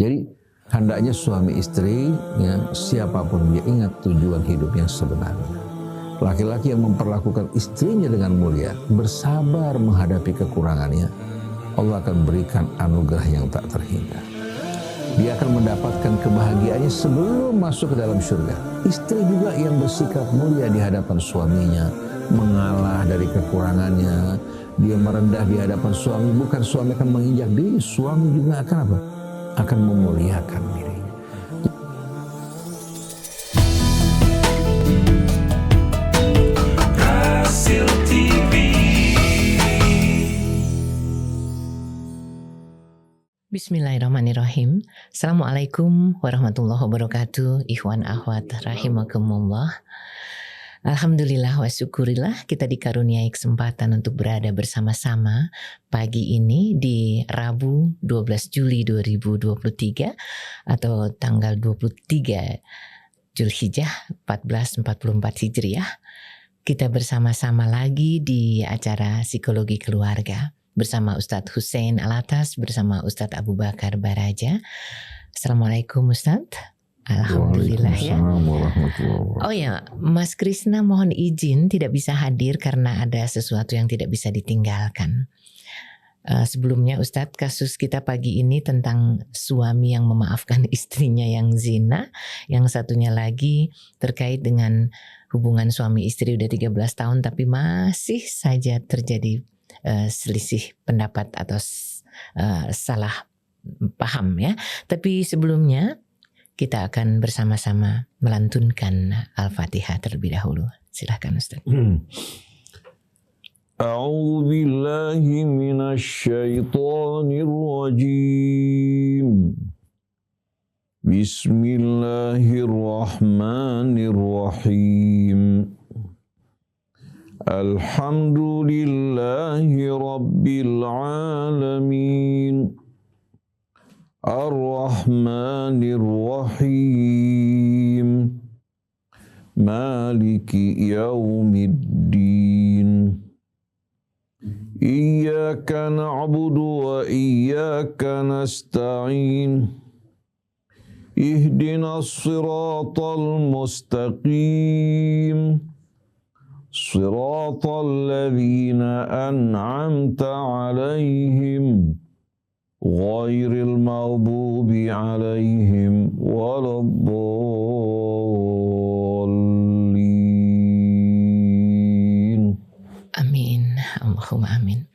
Jadi hendaknya suami istri, ya, siapapun dia ingat tujuan hidup yang sebenarnya. Laki-laki yang memperlakukan istrinya dengan mulia, bersabar menghadapi kekurangannya, Allah akan berikan anugerah yang tak terhingga. Dia akan mendapatkan kebahagiaannya sebelum masuk ke dalam surga. Istri juga yang bersikap mulia di hadapan suaminya, mengalah dari kekurangannya, dia merendah di hadapan suami, bukan suami akan menginjak diri, suami juga akan apa? Akan memuliakan dirinya. Bismillahirrahmanirrahim. Assalamualaikum warahmatullahi wabarakatuh. Ikhwan akhwat rahimakumullah. Alhamdulillah wa syukurillah kita dikaruniai kesempatan untuk berada bersama-sama pagi ini di Rabu 12 Juli 2023 atau tanggal 23 Zulhijjah 1444 Hijriah. Kita bersama-sama lagi di acara Psikologi Keluarga bersama Ustadz Hussein Alatas, bersama Ustadz Abu Bakar Baraja. Assalamualaikum Ustadz. Alhamdulillah ya. Oh ya, Mas Krisna mohon izin tidak bisa hadir karena ada sesuatu yang tidak bisa ditinggalkan. Sebelumnya Ustadz, kasus kita pagi ini tentang suami yang memaafkan istrinya yang zina. Yang satunya lagi terkait dengan hubungan suami istri udah 13 tahun tapi masih saja terjadi selisih pendapat atau salah paham ya. Tapi sebelumnya kita akan bersama-sama melantunkan Al-Fatihah terlebih dahulu. Silahkan Ustaz. A'udzu billahi minasy syaithanir rajim. Bismillahirrahmanirrahim. Alhamdulillahi rabbil alamin. Ar-Rahmanir Rahim. Maliki yaumiddin. Iyyaka na'budu wa iyyaka nasta'in. Ihdinas siratal mustaqim. Siratal ladzina an'amta 'alaihim ghairil maghdubi 'alaihim waladdallin. Amin. Allahumma amin.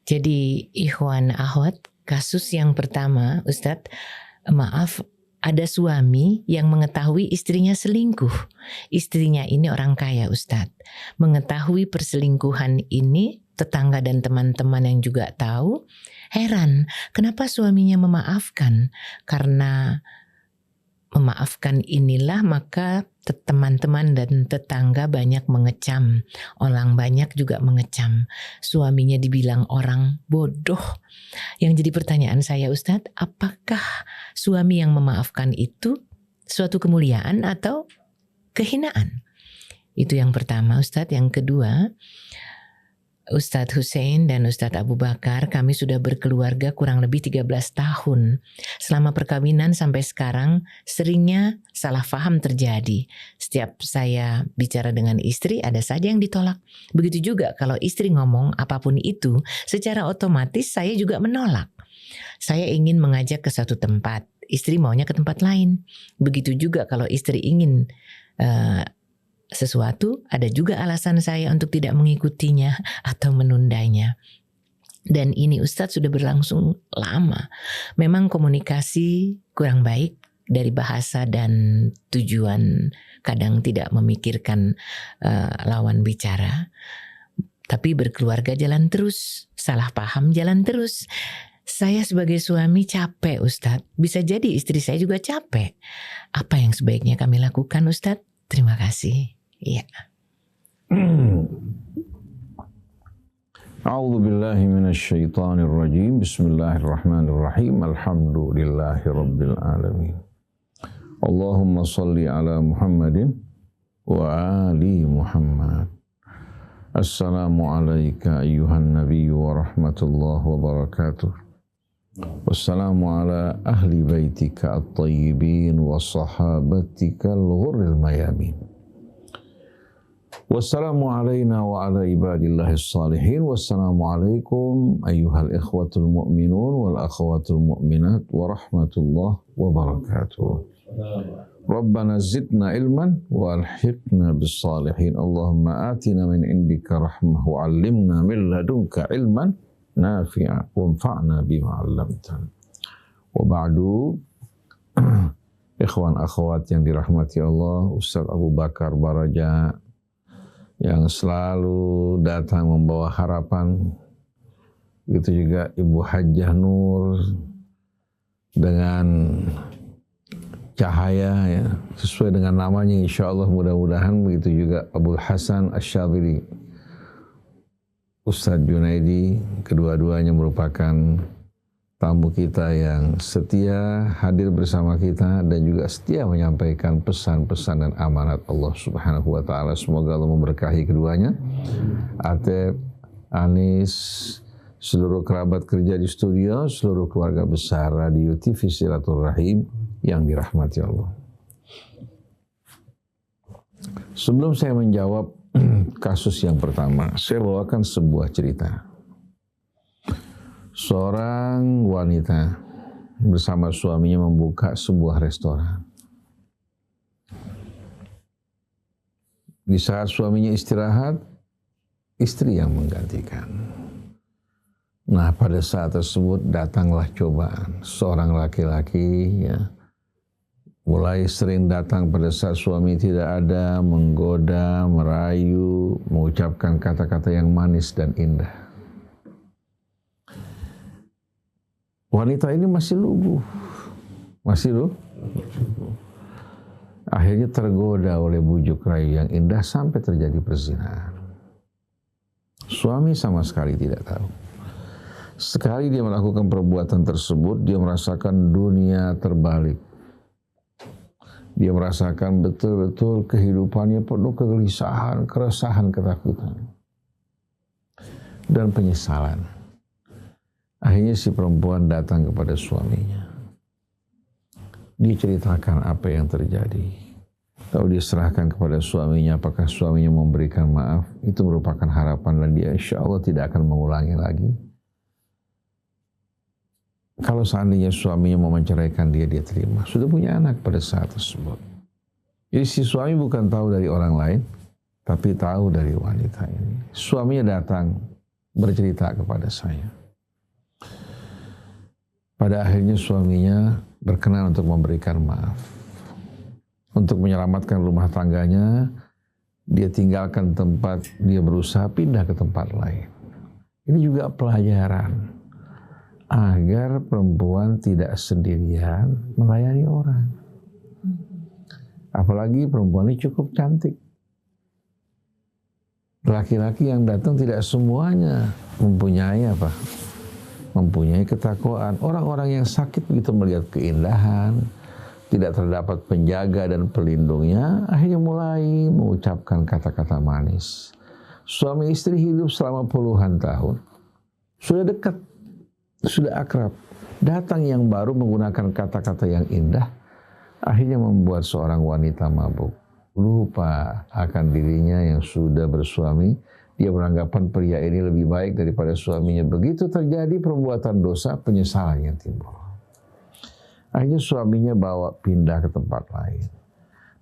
Jadi ikhwan akhwat, kasus yang pertama Ustadz, maaf, ada suami yang mengetahui istrinya selingkuh. Istrinya ini orang kaya Ustadz. Mengetahui perselingkuhan ini, tetangga dan teman-teman yang juga tahu, heran kenapa suaminya memaafkan. Karena memaafkan inilah maka teman-teman dan tetangga banyak mengecam. Orang banyak juga mengecam. Suaminya dibilang orang bodoh. Yang jadi pertanyaan saya Ustadz, apakah suami yang memaafkan itu suatu kemuliaan atau kehinaan? Itu yang pertama Ustadz. Yang kedua, Ustadz Hussein dan Ustadz Abu Bakar, kami sudah berkeluarga kurang lebih 13 tahun. Selama perkawinan sampai sekarang seringnya salah paham terjadi. Setiap saya bicara dengan istri ada saja yang ditolak. Begitu juga kalau istri ngomong apapun itu, secara otomatis saya juga menolak. Saya ingin mengajak ke satu tempat, istri maunya ke tempat lain. Begitu juga kalau istri ingin sesuatu, ada juga alasan saya untuk tidak mengikutinya atau menundanya. Dan ini Ustadz sudah berlangsung lama. Memang komunikasi kurang baik dari bahasa dan tujuan, kadang tidak memikirkan lawan bicara. Tapi berkeluarga jalan terus, salah paham jalan terus. Saya sebagai suami capek Ustadz. Bisa jadi istri saya juga capek. Apa yang sebaiknya kami lakukan Ustadz? Terima kasih. Iya. A'udzu billahi minasy syaithanir rajim. Bismillahirrahmanirrahim. Alhamdulillahi rabbil alamin. Allahumma shalli ala Muhammadin wa ali Muhammad. Assalamu alayka ayyuhan nabiyyu wa rahmatullahi wa barakatuh. Wassalamu ala ahli baitika at-tayyibin wa sahabatika al-ghurril mayamin. Wassalamu alaina wa ala ibadillahis salihin. Wassalamu alaikum ayyuhal ikhwatul mu'minun wal akhwatul mu'minat wa rahmatullah wa barakatuh. Rabbana zidna ilman wa alhiqna bis salihin. Allahumma atina min indika rahmah wa 'allimna min ladunka ilman nafi'a wanfa'na bima 'allamtana. Wa ba'du, ikhwan akhwat yang dirahmati Allah, Ustaz Abu Bakar Baraja yang selalu datang membawa harapan, begitu juga Ibu Hajjah Nur dengan cahaya, ya, sesuai dengan namanya insya Allah, mudah-mudahan. Begitu juga Abul Hasan Asy-Syadzili, Ustadz Junaidi, kedua-duanya merupakan tamu kita yang setia hadir bersama kita dan juga setia menyampaikan pesan-pesan dan amanat Allah Subhanahu wa taala. Semoga Allah memberkahi keduanya. Atep, Anis, seluruh kerabat kerja di studio, seluruh keluarga besar Radio TV Silaturahim yang dirahmati Allah. Sebelum saya menjawab kasus yang pertama, saya bawakan sebuah cerita. Seorang wanita bersama suaminya membuka sebuah restoran. Di saat suaminya istirahat, istri yang menggantikan. Nah, pada saat tersebut datanglah cobaan. Seorang laki-laki, ya, mulai sering datang pada saat suami tidak ada, menggoda, merayu, mengucapkan kata-kata yang manis dan indah. Wanita ini masih lugu, akhirnya tergoda oleh bujuk rayu yang indah sampai terjadi perzinahan. Suami sama sekali tidak tahu. Sekali dia melakukan perbuatan tersebut, dia merasakan dunia terbalik. Dia merasakan betul-betul kehidupannya penuh kegelisahan, keresahan, ketakutan, dan penyesalan. Akhirnya si perempuan datang kepada suaminya. Dia ceritakan apa yang terjadi. Lalu dia serahkan kepada suaminya, apakah suaminya memberikan maaf. Itu merupakan harapan dan dia insya Allah tidak akan mengulangi lagi. Kalau seandainya suaminya mau menceraikan dia terima. Sudah punya anak pada saat tersebut. Jadi si suami bukan tahu dari orang lain, tapi tahu dari wanita ini. Suaminya datang bercerita kepada saya. Pada akhirnya suaminya berkenan untuk memberikan maaf. Untuk menyelamatkan rumah tangganya, dia tinggalkan tempat, dia berusaha pindah ke tempat lain. Ini juga pelajaran agar perempuan tidak sendirian melayani orang. Apalagi perempuan ini cukup cantik. Laki-laki yang datang tidak semuanya mempunyai mempunyai ketakwaan. Orang-orang yang sakit begitu melihat keindahan, tidak terdapat penjaga dan pelindungnya, akhirnya mulai mengucapkan kata-kata manis. Suami istri hidup selama puluhan tahun. Sudah dekat, sudah akrab. Datang yang baru menggunakan kata-kata yang indah, akhirnya membuat seorang wanita mabuk. Lupa akan dirinya yang sudah bersuami. Dia beranggapan pria ini lebih baik daripada suaminya. Begitu terjadi perbuatan dosa, penyesalan yang timbul. Akhirnya suaminya bawa pindah ke tempat lain.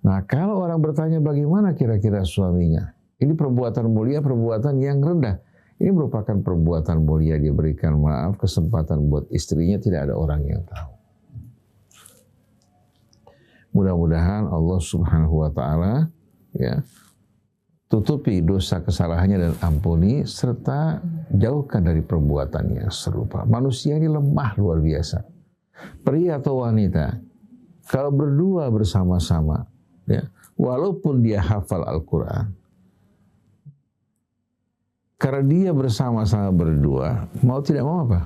Nah, kalau orang bertanya bagaimana kira-kira suaminya, ini perbuatan mulia, perbuatan yang rendah. Ini merupakan perbuatan mulia, dia berikan maaf, kesempatan buat istrinya, tidak ada orang yang tahu. Mudah-mudahan Allah Subhanahu wa taala, ya, tutupi dosa kesalahannya dan ampuni, serta jauhkan dari perbuatan yang serupa. Manusia ini lemah luar biasa. Pria atau wanita, kalau berdua bersama-sama, ya, walaupun dia hafal Al-Quran, karena dia bersama-sama berdua, mau tidak mau apa?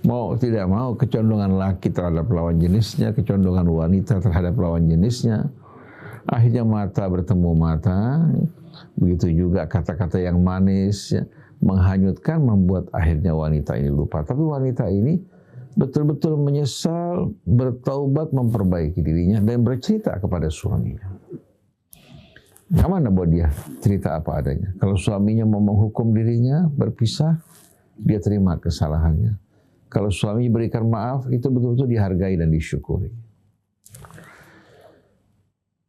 Mau tidak mau kecondongan laki terhadap lawan jenisnya, kecondongan wanita terhadap lawan jenisnya. Akhirnya mata bertemu mata, begitu juga kata-kata yang manis, ya, menghanyutkan, membuat akhirnya wanita ini lupa. Tapi wanita ini betul-betul menyesal, bertaubat, memperbaiki dirinya, dan bercerita kepada suaminya. Mana buat dia cerita apa adanya. Kalau suaminya mau menghukum dirinya, berpisah, dia terima kesalahannya. Kalau suami berikan maaf, itu betul-betul dihargai dan disyukuri.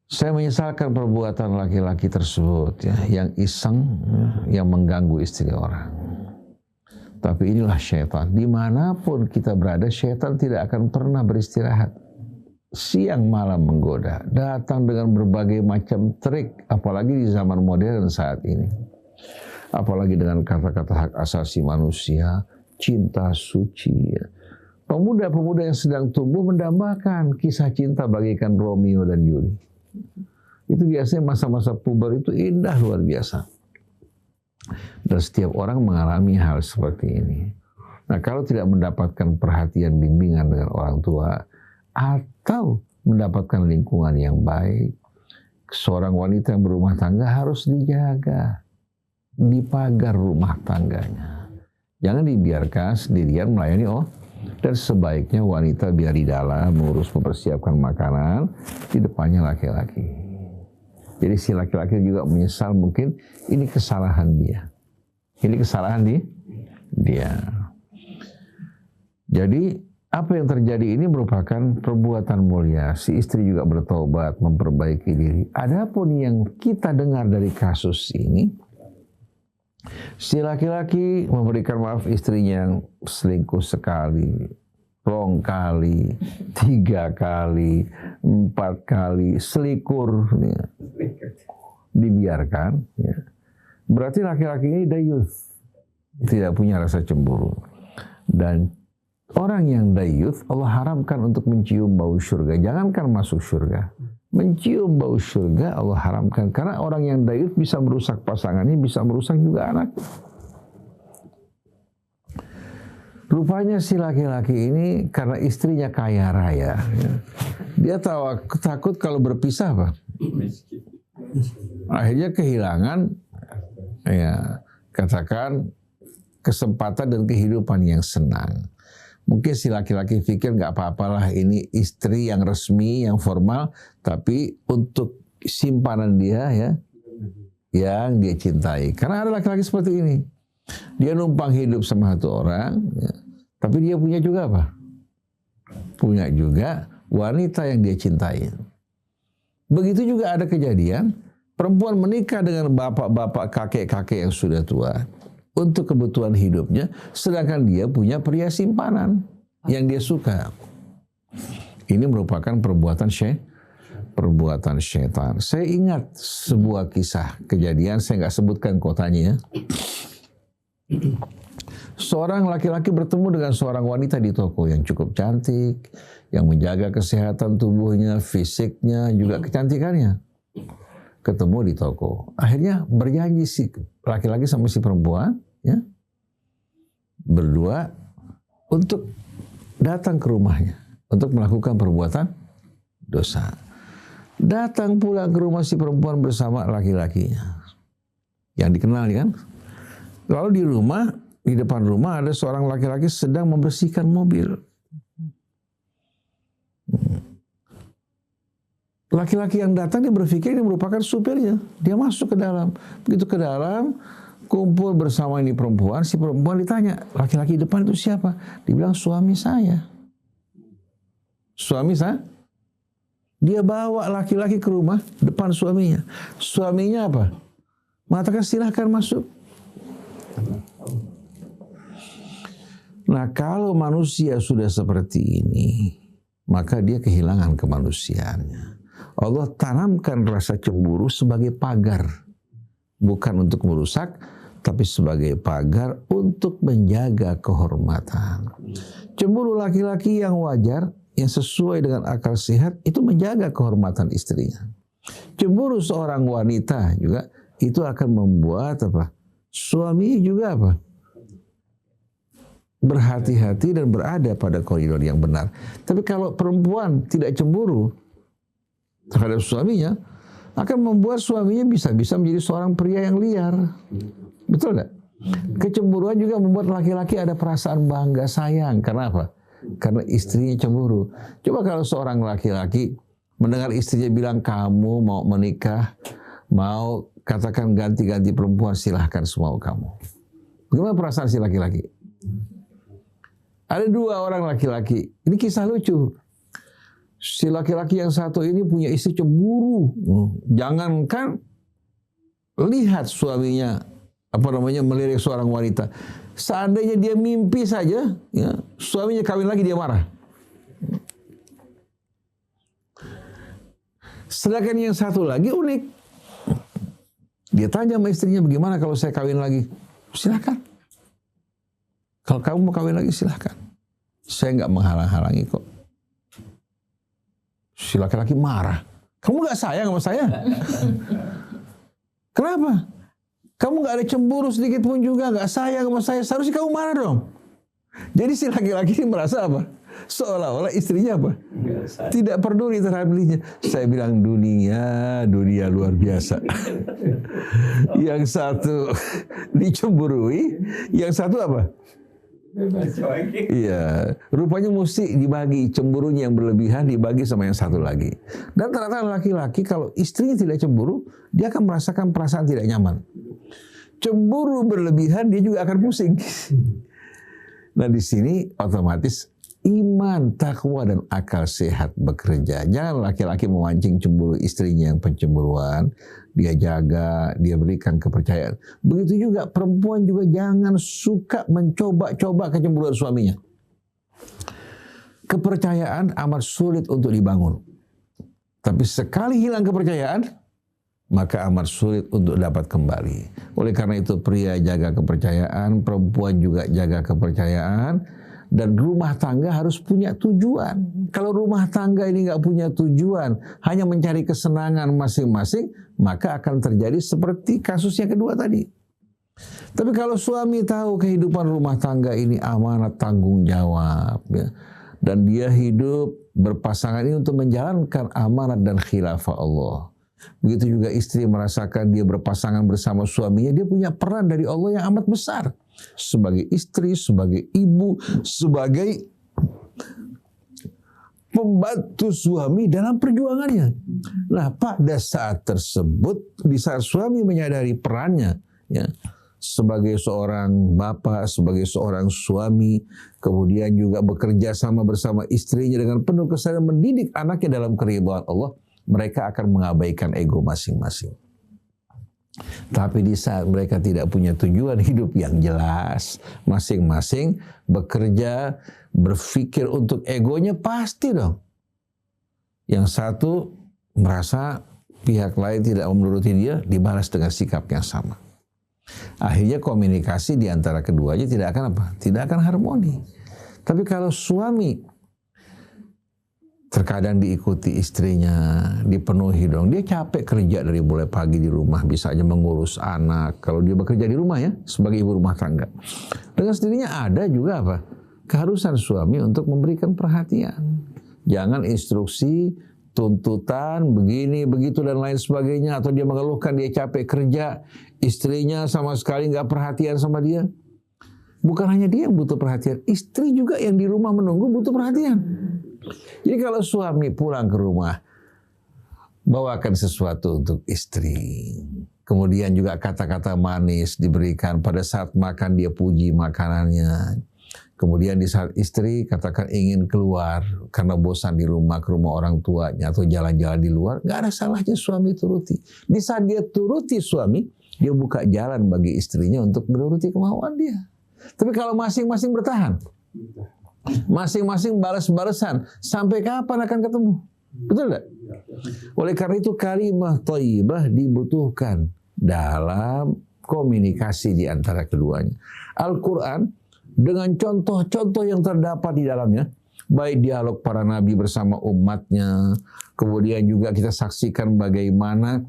Saya menyesalkan perbuatan laki-laki tersebut, ya, yang iseng, yang mengganggu istri orang. Tapi inilah syaitan. Dimanapun kita berada, syaitan tidak akan pernah beristirahat. Siang malam menggoda, datang dengan berbagai macam trik, apalagi di zaman modern saat ini. Apalagi dengan kata-kata hak asasi manusia, cinta suci. Pemuda-pemuda yang sedang tumbuh mendambakan kisah cinta bagaikan Romeo dan Yuli. Itu biasanya masa-masa puber itu indah luar biasa. Dan setiap orang mengalami hal seperti ini. Nah, kalau tidak mendapatkan perhatian bimbingan dengan orang tua, atau mendapatkan lingkungan yang baik, seorang wanita yang berumah tangga harus dijaga, dipagar rumah tangganya. Jangan dibiarkan sendirian melayani dan sebaiknya wanita biar di dalam mengurus mempersiapkan makanan, di depannya laki-laki. Jadi si laki-laki juga menyesal, mungkin ini kesalahan dia. Ini kesalahan dia. Jadi apa yang terjadi ini merupakan perbuatan mulia. Si istri juga bertaubat, memperbaiki diri. Adapun yang kita dengar dari kasus ini, si laki-laki memberikan maaf istrinya yang selingkuh sekali, 2 kali, 3 kali, 4 kali, selikur, ya, dibiarkan. Ya. Berarti laki-laki ini dayuth, tidak punya rasa cemburu. Dan orang yang dayuth, Allah haramkan untuk mencium bau surga. Jangankan masuk surga, mencium bau surga Allah haramkan. Karena orang yang dayuth bisa merusak pasangannya, bisa merusak juga anak. Rupanya si laki-laki ini karena istrinya kaya raya, ya, dia takut kalau berpisah, Pak. Akhirnya kehilangan, ya, katakan kesempatan dan kehidupan yang senang. Mungkin si laki-laki pikir nggak apa-apalah, ini istri yang resmi, yang formal, tapi untuk simpanan dia, ya, yang dia cintai. Karena ada laki-laki seperti ini, dia numpang hidup sama satu orang, ya, tapi dia punya juga apa? Punya juga wanita yang dia cintai. Begitu juga ada kejadian perempuan menikah dengan bapak-bapak, kakek-kakek yang sudah tua untuk kebutuhan hidupnya, sedangkan dia punya pria simpanan yang dia suka. Ini merupakan perbuatan syaitan. Saya ingat sebuah kisah kejadian, saya nggak sebutkan kotanya, ya. Seorang laki-laki bertemu dengan seorang wanita di toko yang cukup cantik, yang menjaga kesehatan tubuhnya, fisiknya, juga kecantikannya. Ketemu di toko. Akhirnya berjanji si laki-laki sama si perempuan, ya, berdua untuk datang ke rumahnya untuk melakukan perbuatan dosa. Datang pulang ke rumah si perempuan bersama laki-lakinya yang dikenal, kan. Lalu di rumah, di depan rumah ada seorang laki-laki sedang membersihkan mobil. Laki-laki yang datang dia berpikir ini merupakan supirnya. Dia masuk ke dalam. Begitu ke dalam, kumpul bersama ini perempuan. Si perempuan ditanya, laki-laki depan itu siapa? Dibilang suami saya. Suami saya? Dia bawa laki-laki ke rumah depan suaminya. Suaminya apa? Mengatakan silahkan masuk. Nah, kalau manusia sudah seperti ini, maka dia kehilangan kemanusiaannya. Allah tanamkan rasa cemburu sebagai pagar. Bukan untuk merusak, tapi sebagai pagar untuk menjaga kehormatan. Cemburu laki-laki yang wajar, yang sesuai dengan akal sehat, itu menjaga kehormatan istrinya. Cemburu seorang wanita juga, itu akan membuat apa? Suami juga apa? Berhati-hati dan berada pada koridor yang benar. Tapi kalau perempuan tidak cemburu terhadap suaminya, akan membuat suaminya bisa-bisa menjadi seorang pria yang liar. Betul tidak? Kecemburuan juga membuat laki-laki ada perasaan bangga, sayang. Karena apa? Karena istrinya cemburu. Coba kalau seorang laki-laki mendengar istrinya bilang, kamu mau menikah, mau katakan ganti-ganti perempuan, silahkan semau kamu. Bagaimana perasaan si laki-laki? Ada dua orang laki-laki. Ini kisah lucu. Si laki-laki yang satu ini punya istri cemburu. Jangankan lihat suaminya melirik seorang wanita. Seandainya dia mimpi saja, ya, suaminya kawin lagi, dia marah. Sedangkan yang satu lagi unik. Dia tanya sama istrinya, bagaimana kalau saya kawin lagi? Silakan. Kalau kamu mau kawin lagi, silakan. Saya nggak menghalang-halangi kok. Si laki-laki marah. Kamu nggak sayang sama saya? Kenapa? Kamu nggak ada cemburu sedikit pun juga, nggak sayang sama saya. Seharusnya kamu marah dong. Jadi si laki-laki ini merasa apa? Seolah-olah istrinya apa? Tidak peduli terhadap dirinya. Saya bilang dunia luar biasa. Yang satu dicemburui, yang satu apa? Iya, rupanya mesti dibagi, cemburunya yang berlebihan dibagi sama yang satu lagi. Dan ternyata laki-laki kalau istrinya tidak cemburu, dia akan merasakan perasaan tidak nyaman. Cemburu berlebihan dia juga akan pusing. Nah di sini otomatis iman, takwa dan akal sehat bekerja. Jangan laki-laki memancing cemburu istrinya yang pencemburuan. Dia jaga, dia berikan kepercayaan. Begitu juga perempuan juga jangan suka mencoba-coba kecemburuan suaminya. Kepercayaan amat sulit untuk dibangun. Tapi sekali hilang kepercayaan, maka amat sulit untuk dapat kembali. Oleh karena itu pria jaga kepercayaan, perempuan juga jaga kepercayaan. Dan rumah tangga harus punya tujuan. Kalau rumah tangga ini nggak punya tujuan, hanya mencari kesenangan masing-masing, maka akan terjadi seperti kasus yang kedua tadi. Tapi kalau suami tahu kehidupan rumah tangga ini amanat tanggung jawab, ya, dan dia hidup berpasangan ini untuk menjalankan amanat dan khilafah Allah. Begitu juga istri merasakan dia berpasangan bersama suaminya, dia punya peran dari Allah yang amat besar. Sebagai istri, sebagai ibu, sebagai pembantu suami dalam perjuangannya. Nah pada saat tersebut, di saat suami menyadari perannya, ya, sebagai seorang bapak, sebagai seorang suami, kemudian juga bekerja sama bersama istrinya dengan penuh kesadaran mendidik anaknya dalam keridhaan Allah, mereka akan mengabaikan ego masing-masing. Tapi di saat mereka tidak punya tujuan hidup yang jelas, masing-masing bekerja, berpikir untuk egonya, pasti dong. Yang satu merasa pihak lain tidak menuruti dia, dibalas dengan sikap yang sama. Akhirnya komunikasi di antara keduanya tidak akan apa? Tidak akan harmoni. Tapi kalau suami terkadang diikuti istrinya, dipenuhi dong. Dia capek kerja dari mulai pagi di rumah, bisa aja mengurus anak. Kalau dia bekerja di rumah ya, sebagai ibu rumah tangga. Dengan sendirinya ada juga apa? Keharusan suami untuk memberikan perhatian. Jangan instruksi, tuntutan, begini, begitu dan lain sebagainya. Atau dia mengeluhkan dia capek kerja, istrinya sama sekali nggak perhatian sama dia. Bukan hanya dia yang butuh perhatian, istri juga yang di rumah menunggu butuh perhatian. Jadi kalau suami pulang ke rumah, bawakan sesuatu untuk istri. Kemudian juga kata-kata manis diberikan. Pada saat makan dia puji makanannya. Kemudian di saat istri katakan ingin keluar karena bosan di rumah, ke rumah orang tuanya atau jalan-jalan di luar, nggak ada salahnya suami turuti. Di saat dia turuti suami, dia buka jalan bagi istrinya untuk menuruti kemauan dia. Tapi kalau masing-masing bertahan, masing-masing balas-balasan, sampai kapan akan ketemu? Betul tidak? Oleh karena itu kalimah thayyibah dibutuhkan dalam komunikasi di antara keduanya. Al-Quran dengan contoh-contoh yang terdapat di dalamnya, baik dialog para nabi bersama umatnya, kemudian juga kita saksikan bagaimana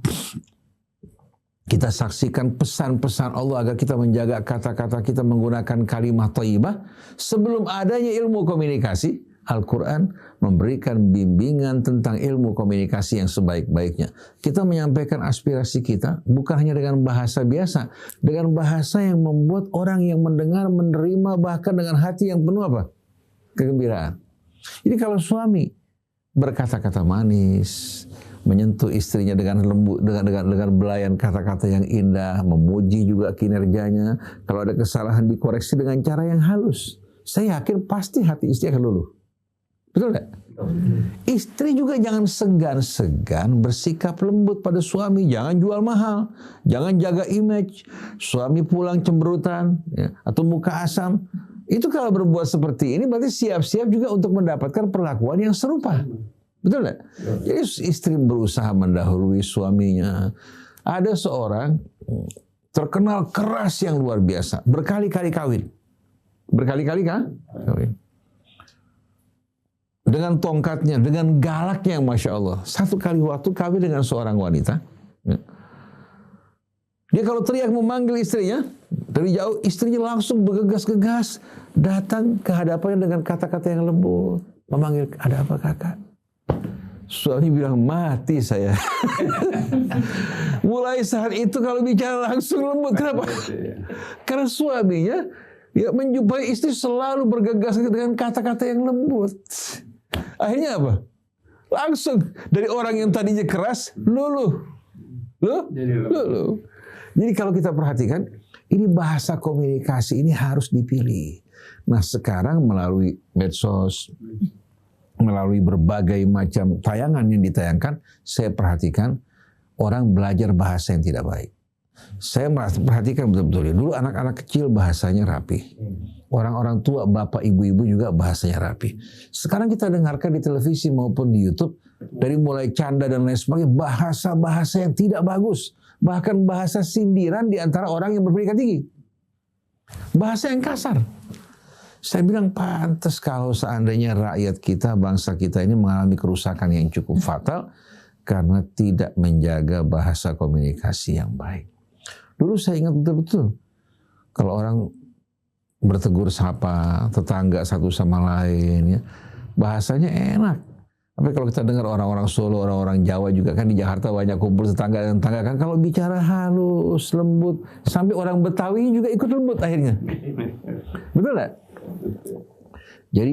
kita saksikan pesan-pesan Allah agar kita menjaga kata-kata kita menggunakan kalimah thayyibah. Sebelum adanya ilmu komunikasi, Al-Quran memberikan bimbingan tentang ilmu komunikasi yang sebaik-baiknya. Kita menyampaikan aspirasi kita bukan hanya dengan bahasa biasa, dengan bahasa yang membuat orang yang mendengar menerima, bahkan dengan hati yang penuh apa? kegembiraan. Jadi kalau suami berkata-kata manis, menyentuh istrinya dengan lembut, dengan belayan kata-kata yang indah, memuji juga kinerjanya. Kalau ada kesalahan dikoreksi dengan cara yang halus. Saya yakin pasti hati istri akan luluh. Betul nggak? Istri juga jangan segan-segan bersikap lembut pada suami. Jangan jual mahal, jangan jaga image. Suami pulang cemberutan ya, atau muka asam. Itu kalau berbuat seperti ini berarti siap-siap juga untuk mendapatkan perlakuan yang serupa. Betul nggak? Jadi istri berusaha mendahului suaminya. Ada seorang terkenal keras yang luar biasa, berkali-kali kawin. Berkali-kali kan? Kawin. Dengan tongkatnya, dengan galaknya yang Masya Allah. Satu kali waktu kawin dengan seorang wanita. Dia kalau teriak memanggil istrinya, dari jauh istrinya langsung bergegas-gegas. Datang ke hadapannya dengan kata-kata yang lembut. Memanggil, ada apa kakak? Suami bilang, mati saya. Mulai saat itu kalau bicara langsung lembut. Kenapa? Karena suaminya ya, menjumpai istri selalu bergegas dengan kata-kata yang lembut. Akhirnya apa? Langsung dari orang yang tadinya keras, luluh. Luluh. Jadi kalau kita perhatikan, ini bahasa komunikasi ini harus dipilih. Nah sekarang melalui medsos, melalui berbagai macam tayangan yang ditayangkan, saya perhatikan orang belajar bahasa yang tidak baik. Saya perhatikan betul-betul. Dulu anak-anak kecil bahasanya rapi. Orang-orang tua, bapak, ibu-ibu juga bahasanya rapi. Sekarang kita dengarkan di televisi maupun di YouTube, dari mulai canda dan lain sebagainya, bahasa-bahasa yang tidak bagus. Bahkan bahasa sindiran di antara orang yang berpendidikan tinggi. Bahasa yang kasar. Saya bilang pantas kalau seandainya rakyat kita, bangsa kita ini mengalami kerusakan yang cukup fatal karena tidak menjaga bahasa komunikasi yang baik. Dulu saya ingat betul-betul kalau orang bertegur sapa tetangga satu sama lain, ya, bahasanya enak. Tapi kalau kita dengar orang-orang Solo, orang-orang Jawa juga kan di Jakarta banyak kumpul tetangga dan tetangga kan, kalau bicara halus, lembut, sampai orang Betawi juga ikut lembut akhirnya. Betul nggak? Jadi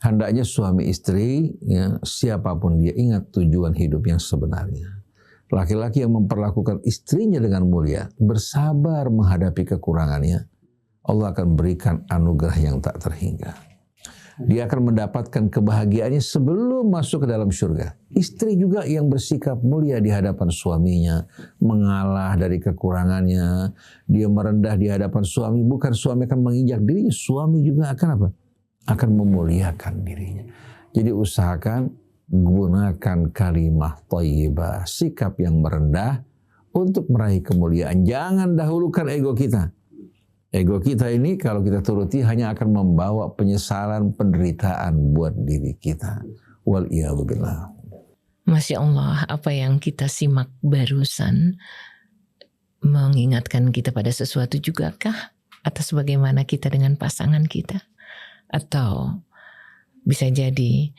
hendaknya suami istri, ya, siapapun dia, ingat tujuan hidup yang sebenarnya. Laki-laki yang memperlakukan istrinya dengan mulia, bersabar menghadapi kekurangannya, Allah akan berikan anugerah yang tak terhingga. Dia akan mendapatkan kebahagiaannya sebelum masuk ke dalam surga. Istri juga yang bersikap mulia di hadapan suaminya, mengalah dari kekurangannya, dia merendah di hadapan suami, bukan suami akan menginjak dirinya, suami juga akan apa? Akan memuliakan dirinya. Jadi usahakan gunakan kalimah thayyibah, sikap yang merendah untuk meraih kemuliaan. Jangan dahulukan ego kita. Ego kita ini kalau kita turuti hanya akan membawa penyesalan, penderitaan buat diri kita. Wal'iyadzubillah. Masya Allah, apa yang kita simak barusan mengingatkan kita pada sesuatu juga kah? Atas bagaimana kita dengan pasangan kita? Atau bisa jadi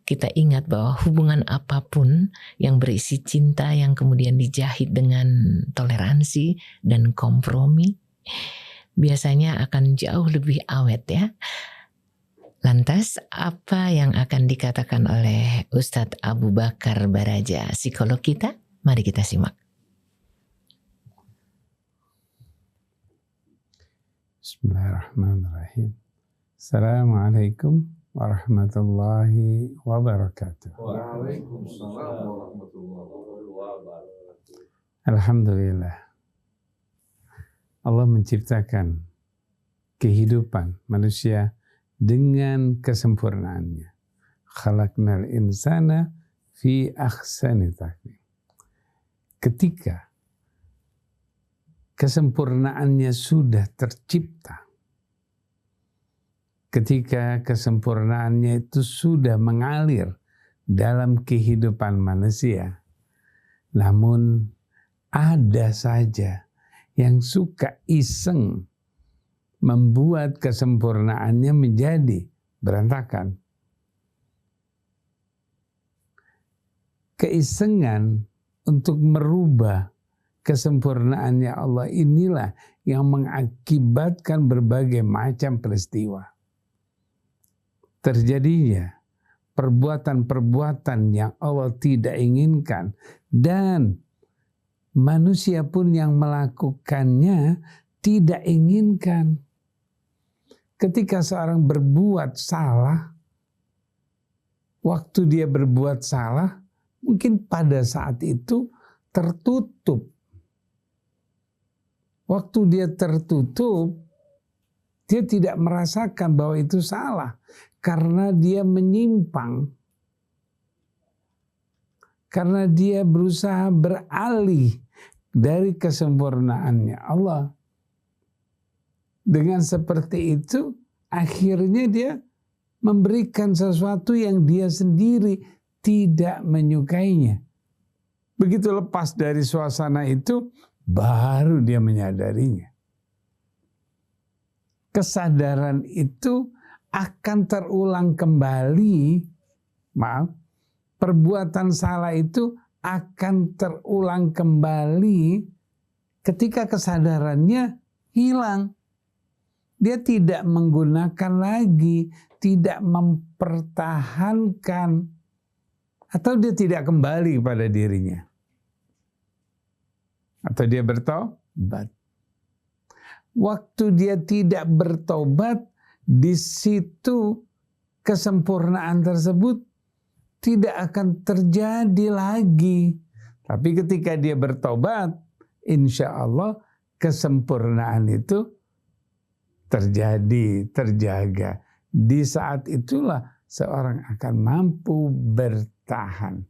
kita ingat bahwa hubungan apapun yang berisi cinta yang kemudian dijahit dengan toleransi dan kompromi, biasanya akan jauh lebih awet ya. Lantas apa yang akan dikatakan oleh Ustadz Abu Bakar Baraja, psikolog kita? Mari kita simak. Bismillahirrahmanirrahim. Assalamualaikum warahmatullahi wabarakatuh. Waalaikumsalam warahmatullahi wabarakatuh. Alhamdulillah. Allah menciptakan kehidupan manusia dengan kesempurnaannya. Khalaqnal insana fi ahsani taqwim. Ketika kesempurnaannya sudah tercipta, ketika kesempurnaannya itu sudah mengalir dalam kehidupan manusia, namun ada saja yang suka iseng membuat kesempurnaannya menjadi berantakan. Keisengan untuk merubah kesempurnaannya Allah inilah yang mengakibatkan berbagai macam peristiwa. terjadinya perbuatan-perbuatan yang Allah tidak inginkan, dan manusia pun yang melakukannya tidak inginkan. Ketika seorang berbuat salah, waktu dia berbuat salah, mungkin pada saat itu tertutup. Waktu dia tertutup, dia tidak merasakan bahwa itu salah. Karena dia menyimpang. Karena dia berusaha beralih dari kesempurnaannya Allah. Dengan seperti itu, akhirnya dia memberikan sesuatu yang dia sendiri tidak menyukainya. Begitu lepas dari suasana itu, baru dia menyadarinya. Kesadaran itu akan terulang kembali, perbuatan salah itu akan terulang kembali ketika kesadarannya hilang. Dia tidak menggunakan lagi, tidak mempertahankan, atau dia tidak kembali pada dirinya. Atau dia bertobat. Waktu dia tidak bertobat, di situ kesempurnaan tersebut tidak akan terjadi lagi. Tapi ketika dia bertobat, insya Allah kesempurnaan itu terjadi, terjaga. Di saat itulah seorang akan mampu bertahan.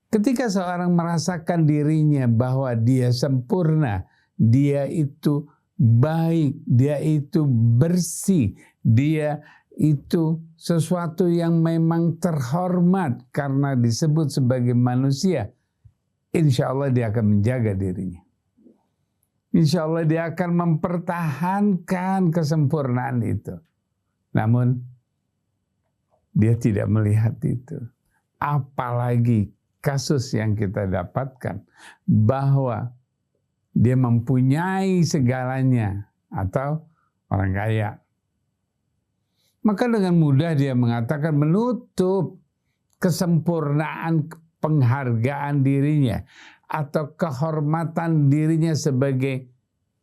Ketika seorang merasakan dirinya bahwa dia sempurna, dia itu baik, dia itu bersih, dia itu sesuatu yang memang terhormat karena disebut sebagai manusia, insya Allah dia akan menjaga dirinya. Insya Allah dia akan mempertahankan kesempurnaan itu. Namun dia tidak melihat itu. Apalagi kasus yang kita dapatkan bahwa dia mempunyai segalanya atau orang kaya. Maka dengan mudah dia mengatakan menutup kesempurnaan penghargaan dirinya atau kehormatan dirinya sebagai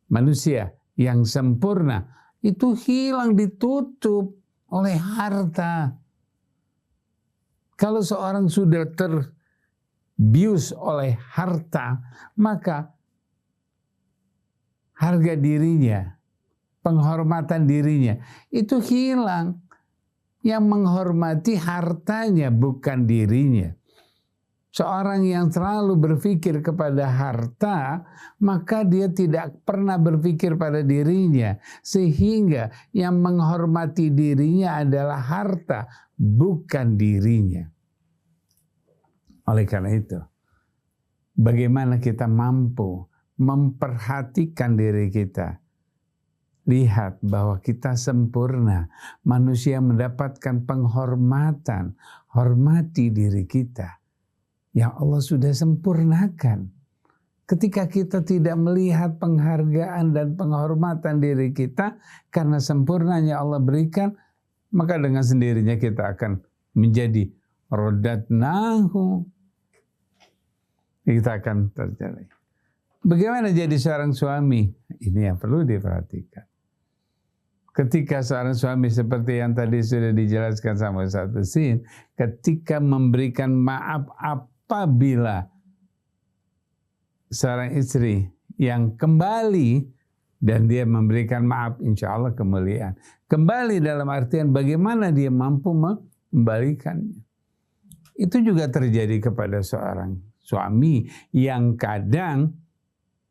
manusia yang sempurna. Itu hilang, ditutup oleh harta. Kalau seorang sudah terbius oleh harta, maka harga dirinya, penghormatan dirinya, itu hilang. Yang menghormati hartanya, bukan dirinya. Seorang yang terlalu berpikir kepada harta, maka dia tidak pernah berpikir pada dirinya. Sehingga yang menghormati dirinya adalah harta, bukan dirinya. Oleh karena itu, bagaimana kita mampu memperhatikan diri kita. Lihat bahwa kita sempurna. Manusia mendapatkan penghormatan. Hormati diri kita yang Allah sudah sempurnakan. Ketika kita tidak melihat penghargaan dan penghormatan diri kita karena sempurnanya Allah berikan, maka dengan sendirinya kita akan menjadi rodatnahu. Kita akan terjadi. Bagaimana jadi seorang suami? Ini yang perlu diperhatikan. Ketika seorang suami seperti yang tadi sudah dijelaskan sama Ustaz Husin, ketika memberikan maaf apabila seorang istri yang kembali dan dia memberikan maaf, insya Allah kemuliaan. Kembali dalam artian bagaimana dia mampu mengembalikannya. Itu juga terjadi kepada seorang suami yang kadang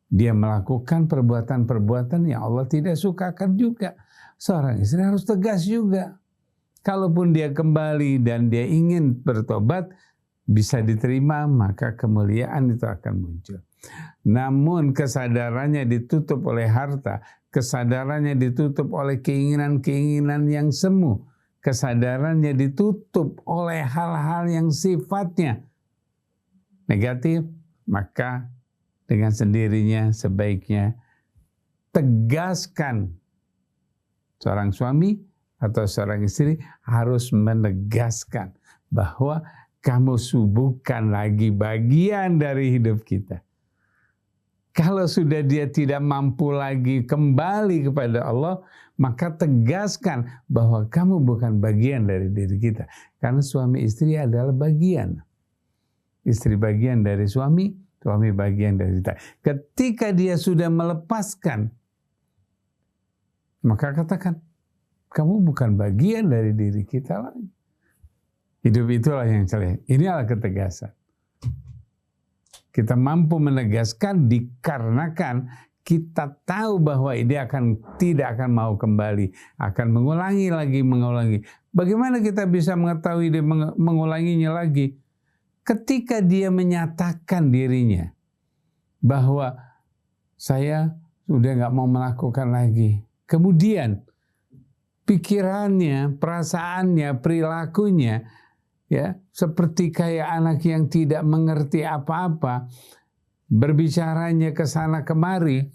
dia melakukan perbuatan-perbuatan yang Allah tidak sukakan juga. Seorang istri harus tegas juga. Kalaupun dia kembali dan dia ingin bertobat, bisa diterima, maka kemuliaan itu akan muncul. Namun kesadarannya ditutup oleh harta, kesadarannya ditutup oleh keinginan-keinginan yang semu, kesadarannya ditutup oleh hal-hal yang sifatnya negatif, maka dengan sendirinya sebaiknya tegaskan seorang suami atau seorang istri harus menegaskan bahwa kamu bukan lagi bagian dari hidup kita. Kalau sudah dia tidak mampu lagi kembali kepada Allah, maka tegaskan bahwa kamu bukan bagian dari diri kita. Karena suami istri adalah bagian. Istri bagian dari suami, suami bagian dari kita. Ketika dia sudah melepaskan, maka katakan, kamu bukan bagian dari diri kita lagi. Hidup itulah yang celeh. Ini adalah ketegasan. Kita mampu menegaskan dikarenakan kita tahu bahwa dia tidak akan mau kembali, akan mengulangi lagi. Bagaimana kita bisa mengetahui dia mengulanginya lagi? Ketika dia menyatakan dirinya bahwa saya sudah nggak mau melakukan lagi. Kemudian pikirannya, perasaannya, perilakunya, ya, seperti kayak anak yang tidak mengerti apa-apa, berbicaranya ke sana kemari,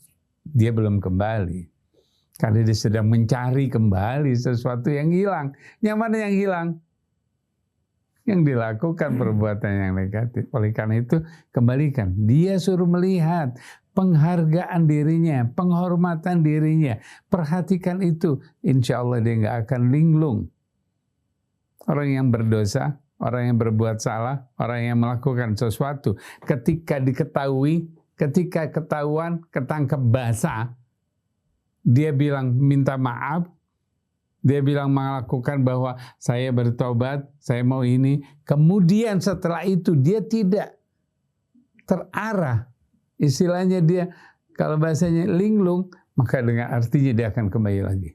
dia belum kembali. Karena dia sedang mencari kembali sesuatu yang hilang. Yang mana yang hilang? Yang dilakukan perbuatan yang negatif. Oleh karena itu, kembalikan. Dia suruh melihat penghargaan dirinya, penghormatan dirinya. Perhatikan itu. Insya Allah dia nggak akan linglung. Orang yang berdosa, orang yang berbuat salah, orang yang melakukan sesuatu, ketika ketahuan, ketangkep basah, dia bilang minta maaf, dia bilang melakukan bahwa saya bertobat, saya mau ini. Kemudian setelah itu dia tidak terarah. Istilahnya dia, kalau bahasanya linglung, maka dengan artinya dia akan kembali lagi.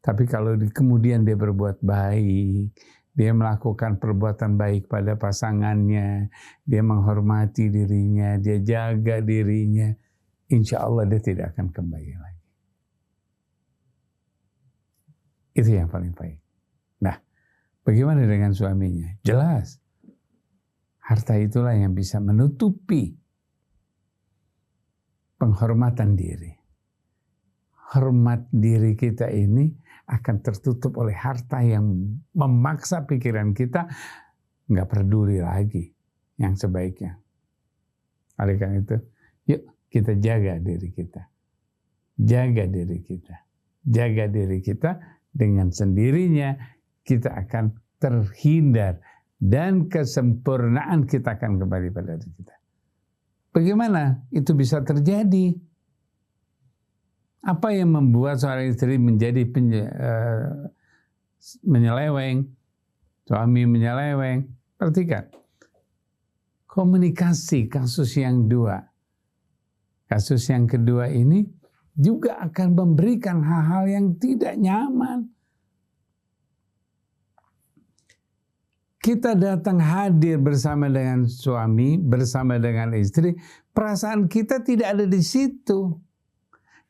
Tapi kalau kemudian dia berbuat baik, dia melakukan perbuatan baik pada pasangannya, dia menghormati dirinya, dia jaga dirinya, insya Allah dia tidak akan kembali lagi. Itu yang paling baik. Nah, bagaimana dengan suaminya? Jelas, harta itulah yang bisa menutupi penghormatan diri. Hormat diri kita ini akan tertutup oleh harta yang memaksa pikiran kita nggak peduli lagi yang sebaiknya. Oleh karena itu, yuk kita jaga diri kita. Jaga diri kita. Jaga diri kita, dengan sendirinya kita akan terhindar dan kesempurnaan kita akan kembali pada diri kita. Bagaimana itu bisa terjadi? Apa yang membuat seorang istri menjadi menyeleweng, suami menyeleweng? Perhatikan, komunikasi kasus yang dua. Kasus yang kedua ini juga akan memberikan hal-hal yang tidak nyaman. Kita datang hadir bersama dengan suami, bersama dengan istri, perasaan kita tidak ada di situ.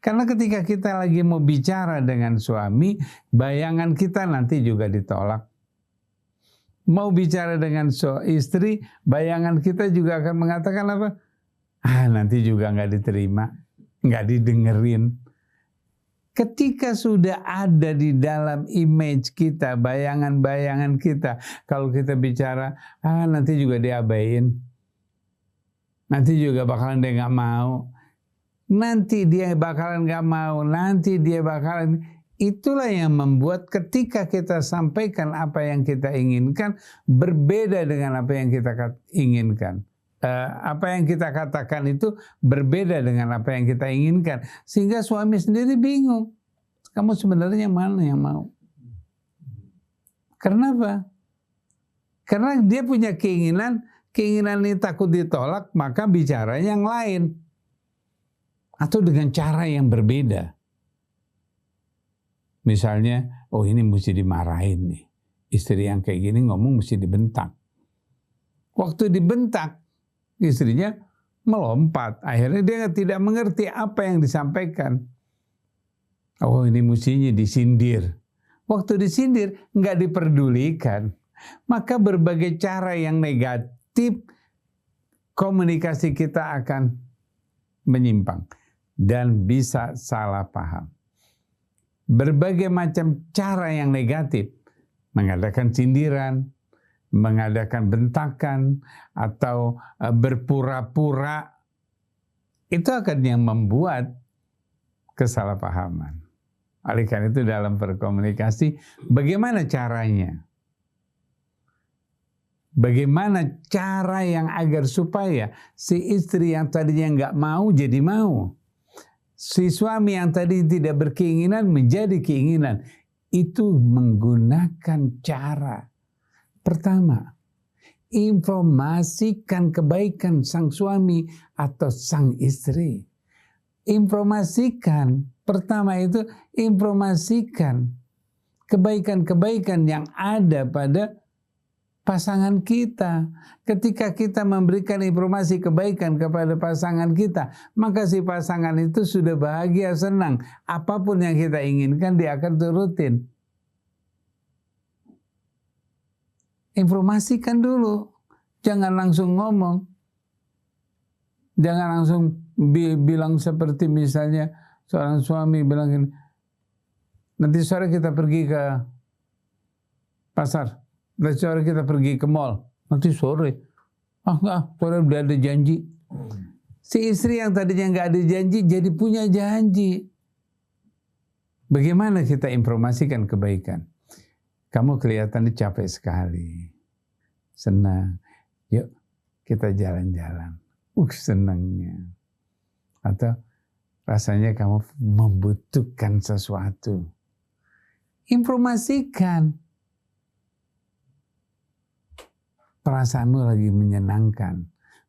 Karena ketika kita lagi mau bicara dengan suami, bayangan kita nanti juga ditolak. Mau bicara dengan istri, bayangan kita juga akan mengatakan apa? Nanti juga nggak diterima, nggak didengerin. Ketika sudah ada di dalam image kita, bayangan-bayangan kita, kalau kita bicara, nanti juga diabain, nanti juga bakalan dia nggak mau. Nanti dia bakalan gak mau, nanti dia bakalan. Itulah yang membuat ketika kita sampaikan apa yang kita inginkan, berbeda dengan apa yang kita inginkan. Apa yang kita katakan itu berbeda dengan apa yang kita inginkan. Sehingga suami sendiri bingung. Kamu sebenarnya mana yang mau? Kenapa? Karena dia punya keinginan ini takut ditolak, maka bicara yang lain. Atau dengan cara yang berbeda. Misalnya, ini mesti dimarahin nih. Istri yang kayak gini ngomong mesti dibentak. Waktu dibentak, istrinya melompat. Akhirnya dia tidak mengerti apa yang disampaikan. Ini mestinya disindir. Waktu disindir, nggak diperdulikan. Maka berbagai cara yang negatif, komunikasi kita akan menyimpang. Dan bisa salah paham. berbagai macam cara yang negatif, mengadakan sindiran, mengadakan bentakan, atau berpura-pura, itu akan yang membuat kesalahpahaman. Oleh karena itu dalam berkomunikasi, bagaimana caranya? Bagaimana cara yang agar supaya si istri yang tadinya nggak mau jadi mau, si suami yang tadi tidak berkeinginan menjadi keinginan. Itu menggunakan cara pertama, informasikan kebaikan sang suami atau sang istri. Informasikan, pertama itu informasikan kebaikan-kebaikan yang ada pada pasangan kita. Ketika kita memberikan informasi kebaikan kepada pasangan kita, maka si pasangan itu sudah bahagia, senang. Apapun yang kita inginkan, dia akan turutin. Informasikan dulu. Jangan langsung ngomong. Jangan langsung bilang seperti misalnya seorang suami bilang gini, nanti sore kita pergi ke pasar. Nanti sore kita pergi ke mall. Nanti sore. Sore udah ada janji. Si istri yang tadinya nggak ada janji, jadi punya janji. Bagaimana kita informasikan kebaikan? Kamu kelihatannya capek sekali. Senang. Yuk kita jalan-jalan. Senangnya. Atau rasanya kamu membutuhkan sesuatu. Informasikan. Perasaanmu lagi menyenangkan,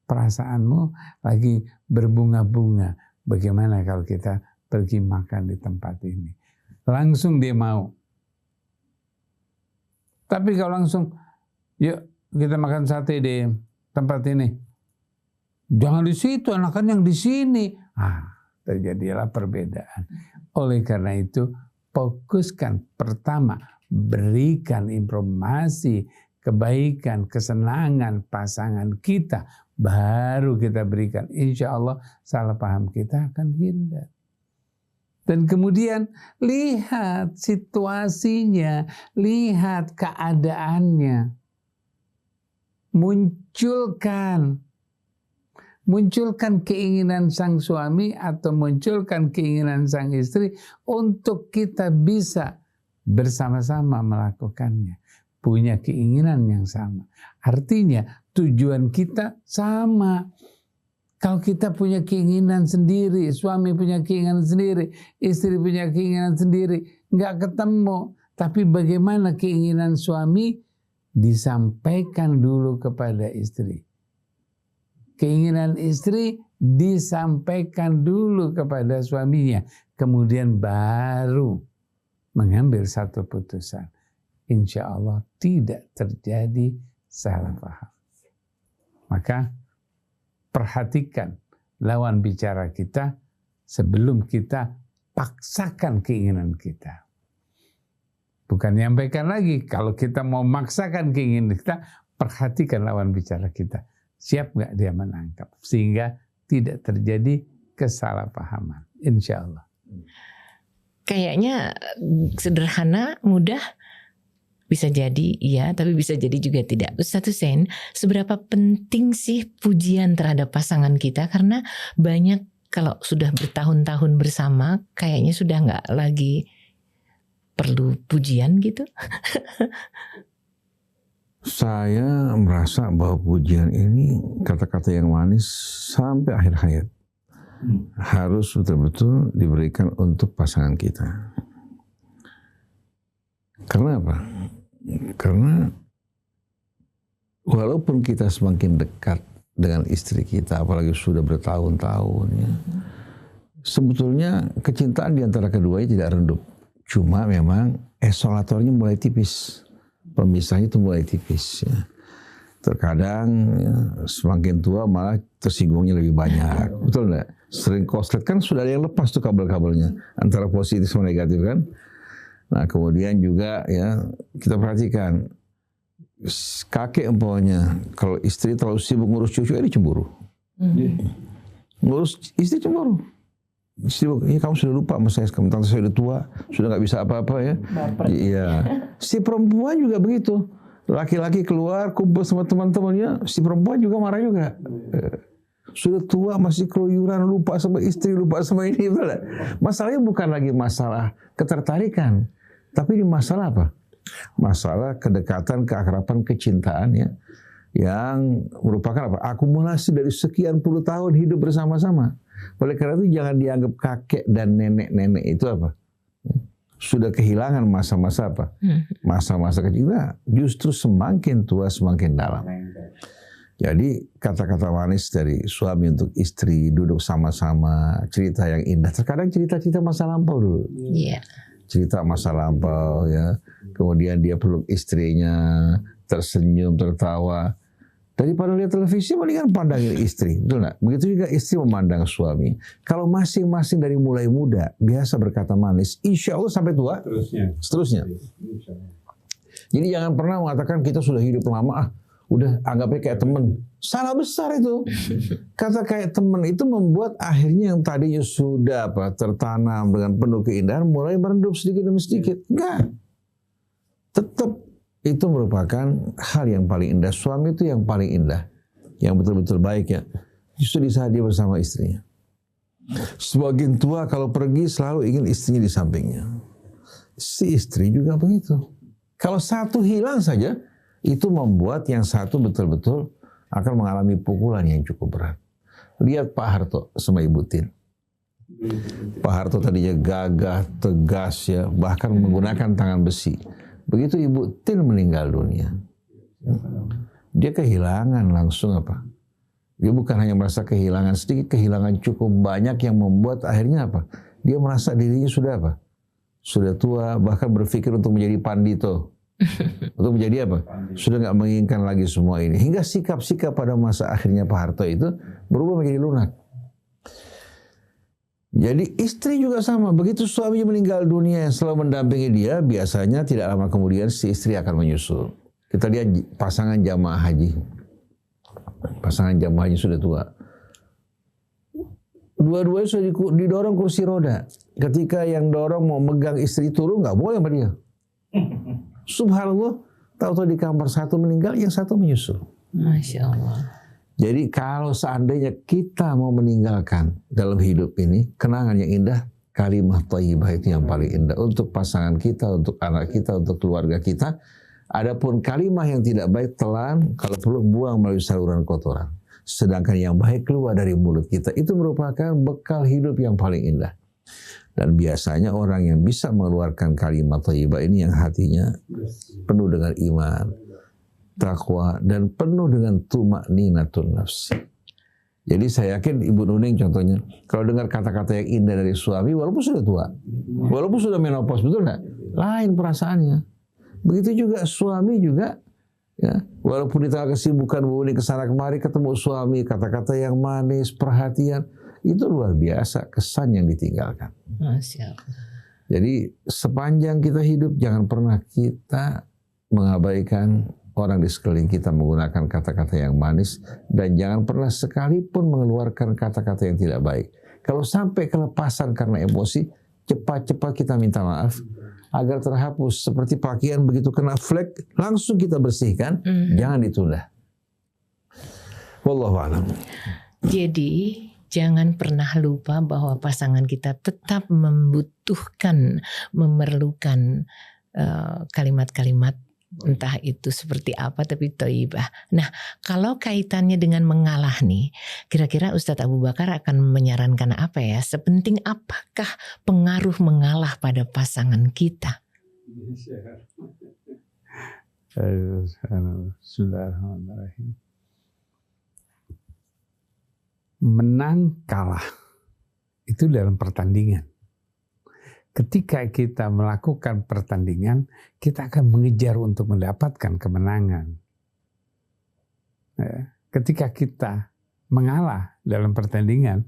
perasaanmu lagi berbunga-bunga. Bagaimana kalau kita pergi makan di tempat ini? Langsung dia mau. Tapi kalau langsung, yuk kita makan sate di tempat ini. Jangan di situ, enakan yang di sini. Terjadilah perbedaan. Oleh karena itu, fokuskan pertama, berikan informasi kebaikan, kesenangan pasangan kita, baru kita berikan. Insya Allah salah paham kita akan hindar. Dan kemudian lihat situasinya, lihat keadaannya. Munculkan keinginan sang suami atau munculkan keinginan sang istri untuk kita bisa bersama-sama melakukannya. Punya keinginan yang sama. Artinya tujuan kita sama. Kalau kita punya keinginan sendiri, suami punya keinginan sendiri, istri punya keinginan sendiri, nggak ketemu. Tapi bagaimana keinginan suami disampaikan dulu kepada istri. Keinginan istri disampaikan dulu kepada suaminya. Kemudian baru mengambil satu putusan. Insya Allah tidak terjadi salah paham. Maka perhatikan lawan bicara kita sebelum kita paksakan keinginan kita. Bukan nyampaikan lagi. Kalau kita mau maksakan keinginan kita, perhatikan lawan bicara kita. Siap nggak dia menangkap? Sehingga tidak terjadi kesalahpahaman. Insya Allah. Kayaknya sederhana, mudah. Bisa jadi iya, tapi bisa jadi juga tidak. Ustaz Hussein, seberapa penting sih pujian terhadap pasangan kita? Karena banyak kalau sudah bertahun-tahun bersama, kayaknya sudah nggak lagi perlu pujian gitu. Saya merasa bahwa pujian ini kata-kata yang manis sampai akhir hayat. Harus betul-betul diberikan untuk pasangan kita. Karena apa? Karena walaupun kita semakin dekat dengan istri kita, apalagi sudah bertahun-tahun, ya, sebetulnya kecintaan di antara keduanya tidak redup. Cuma memang esolatornya mulai tipis, pemisahnya itu mulai tipis. Ya. Terkadang ya, semakin tua malah tersinggungnya lebih banyak, betul nggak? Sering koslet kan sudah ada yang lepas tuh kabel-kabelnya antara positif sama negatif kan. Nah kemudian juga ya kita perhatikan kakek umpamanya kalau istri terlalu sibuk ngurus cucu, ini cemburu. Ngurus istri cemburu. Istri, kamu sudah lupa sama saya, tante saya udah tua, sudah nggak bisa apa-apa ya. Iya. Si perempuan juga begitu. Laki-laki keluar kumpul sama teman-temannya, si perempuan juga marah juga. Sudah tua masih keluyuran, lupa sama istri, lupa sama ini. Masalahnya bukan lagi masalah ketertarikan, tapi ini masalah apa? Masalah kedekatan, keakraban, kecintaan ya, yang merupakan apa? Akumulasi dari sekian puluh tahun hidup bersama-sama. Oleh karena itu jangan dianggap kakek dan nenek-nenek itu apa? Sudah kehilangan masa-masa apa? Masa-masa kecil. Nah, justru semakin tua semakin dalam. Jadi kata-kata manis dari suami untuk istri, duduk sama-sama, cerita yang indah. Terkadang cerita-cerita masa lampau dulu. Iya. Cerita masa lampau ya. Kemudian dia peluk istrinya, tersenyum, tertawa. Daripada lihat televisi, mendingan pandangin istri. Betul nggak? Begitu juga istri memandang suami. Kalau masing-masing dari mulai muda, biasa berkata manis, insya Allah sampai tua, seterusnya. Jadi jangan pernah mengatakan kita sudah hidup lama, udah anggapnya kayak teman. Salah besar itu. Kata kayak teman itu membuat akhirnya yang tadinya sudah tertanam dengan penuh keindahan, mulai meredup sedikit demi sedikit. Enggak. Tetap itu merupakan hal yang paling indah. Suami itu yang paling indah, yang betul-betul baik ya. Justru di saat dia bersama istrinya. Semakin tua kalau pergi selalu ingin istrinya di sampingnya. Si istri juga begitu. Kalau satu hilang saja, itu membuat yang satu betul-betul akan mengalami pukulan yang cukup berat. Lihat Pak Harto sama Ibu Tin. Pak Harto tadinya gagah, tegas ya, bahkan menggunakan tangan besi. Begitu Ibu Tin meninggal dunia, dia kehilangan langsung apa? Dia bukan hanya merasa kehilangan sedikit, kehilangan cukup banyak yang membuat akhirnya apa? Dia merasa dirinya sudah apa? Sudah tua, bahkan berpikir untuk menjadi pandito. Untuk menjadi apa? Sudah nggak menginginkan lagi semua ini. Hingga sikap-sikap pada masa akhirnya Pak Harto itu berubah menjadi lunak. Jadi istri juga sama. Begitu suaminya meninggal dunia yang selalu mendampingi dia, biasanya tidak lama kemudian si istri akan menyusul. Kita lihat pasangan jamaah haji. Pasangan jamaah haji sudah tua. Dua-duanya sudah didorong kursi roda. Ketika yang dorong mau megang istri turun, nggak boleh sama dia. Subhanallah, tahu-tahu di kamar satu meninggal, yang satu menyusul. Masya Allah. Jadi kalau seandainya kita mau meninggalkan dalam hidup ini kenangan yang indah, kalimat thayyibah itu yang paling indah untuk pasangan kita, untuk anak kita, untuk keluarga kita. Adapun kalimat yang tidak baik telan, kalau perlu buang melalui saluran kotoran. Sedangkan yang baik keluar dari mulut kita, itu merupakan bekal hidup yang paling indah. Dan biasanya orang yang bisa mengeluarkan kalimat thayyibah ini yang hatinya penuh dengan iman, takwa, dan penuh dengan tumakninatun nafsi. Jadi saya yakin Ibu Nuning contohnya, kalau dengar kata-kata yang indah dari suami, walaupun sudah tua, walaupun sudah menopause, betul nggak? Lain perasaannya. Begitu juga suami juga, ya, walaupun di tengah kesibukan Bu Nuning kesana kemari ketemu suami, kata-kata yang manis, perhatian, itu luar biasa kesan yang ditinggalkan. Masya Allah. Jadi sepanjang kita hidup jangan pernah kita mengabaikan orang di sekeliling kita menggunakan kata-kata yang manis, dan jangan pernah sekalipun mengeluarkan kata-kata yang tidak baik. Kalau sampai kelepasan karena emosi, cepat-cepat kita minta maaf agar terhapus. Seperti pakaian begitu kena flek, langsung kita bersihkan, jangan ditunda. Wallahu a'lam. Jadi jangan pernah lupa bahwa pasangan kita tetap membutuhkan, memerlukan kalimat-kalimat, entah itu seperti apa tapi thayyibah. Nah, kalau kaitannya dengan mengalah nih, kira-kira Ustadz Abu Bakar akan menyarankan apa ya? Sepenting apakah pengaruh mengalah pada pasangan kita? Bismillahirrahmanirrahim. Menang kalah itu dalam pertandingan. Ketika kita melakukan pertandingan, kita akan mengejar untuk mendapatkan kemenangan. Ketika kita mengalah dalam pertandingan,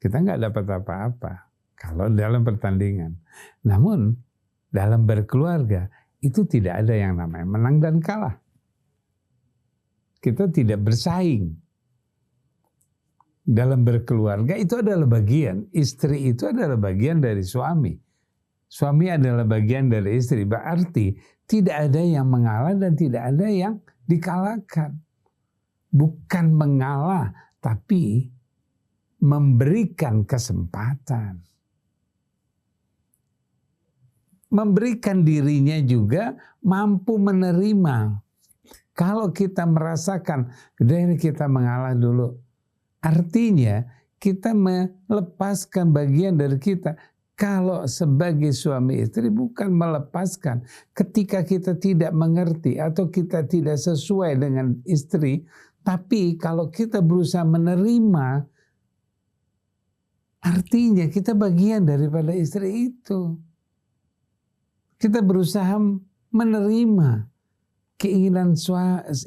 kita nggak dapat apa-apa kalau dalam pertandingan. Namun dalam berkeluarga itu tidak ada yang namanya menang dan kalah. Kita tidak bersaing. dalam berkeluarga itu adalah bagian. Istri itu adalah bagian dari suami. Suami adalah bagian dari istri. Berarti tidak ada yang mengalah dan tidak ada yang dikalahkan. Bukan mengalah, tapi memberikan kesempatan. Memberikan dirinya juga mampu menerima. Kalau kita merasakan, dari kita mengalah dulu. Artinya kita melepaskan bagian dari kita. Kalau sebagai suami istri bukan melepaskan. Ketika kita tidak mengerti atau kita tidak sesuai dengan istri. Tapi kalau kita berusaha menerima, artinya kita bagian daripada istri itu. Kita berusaha menerima keinginan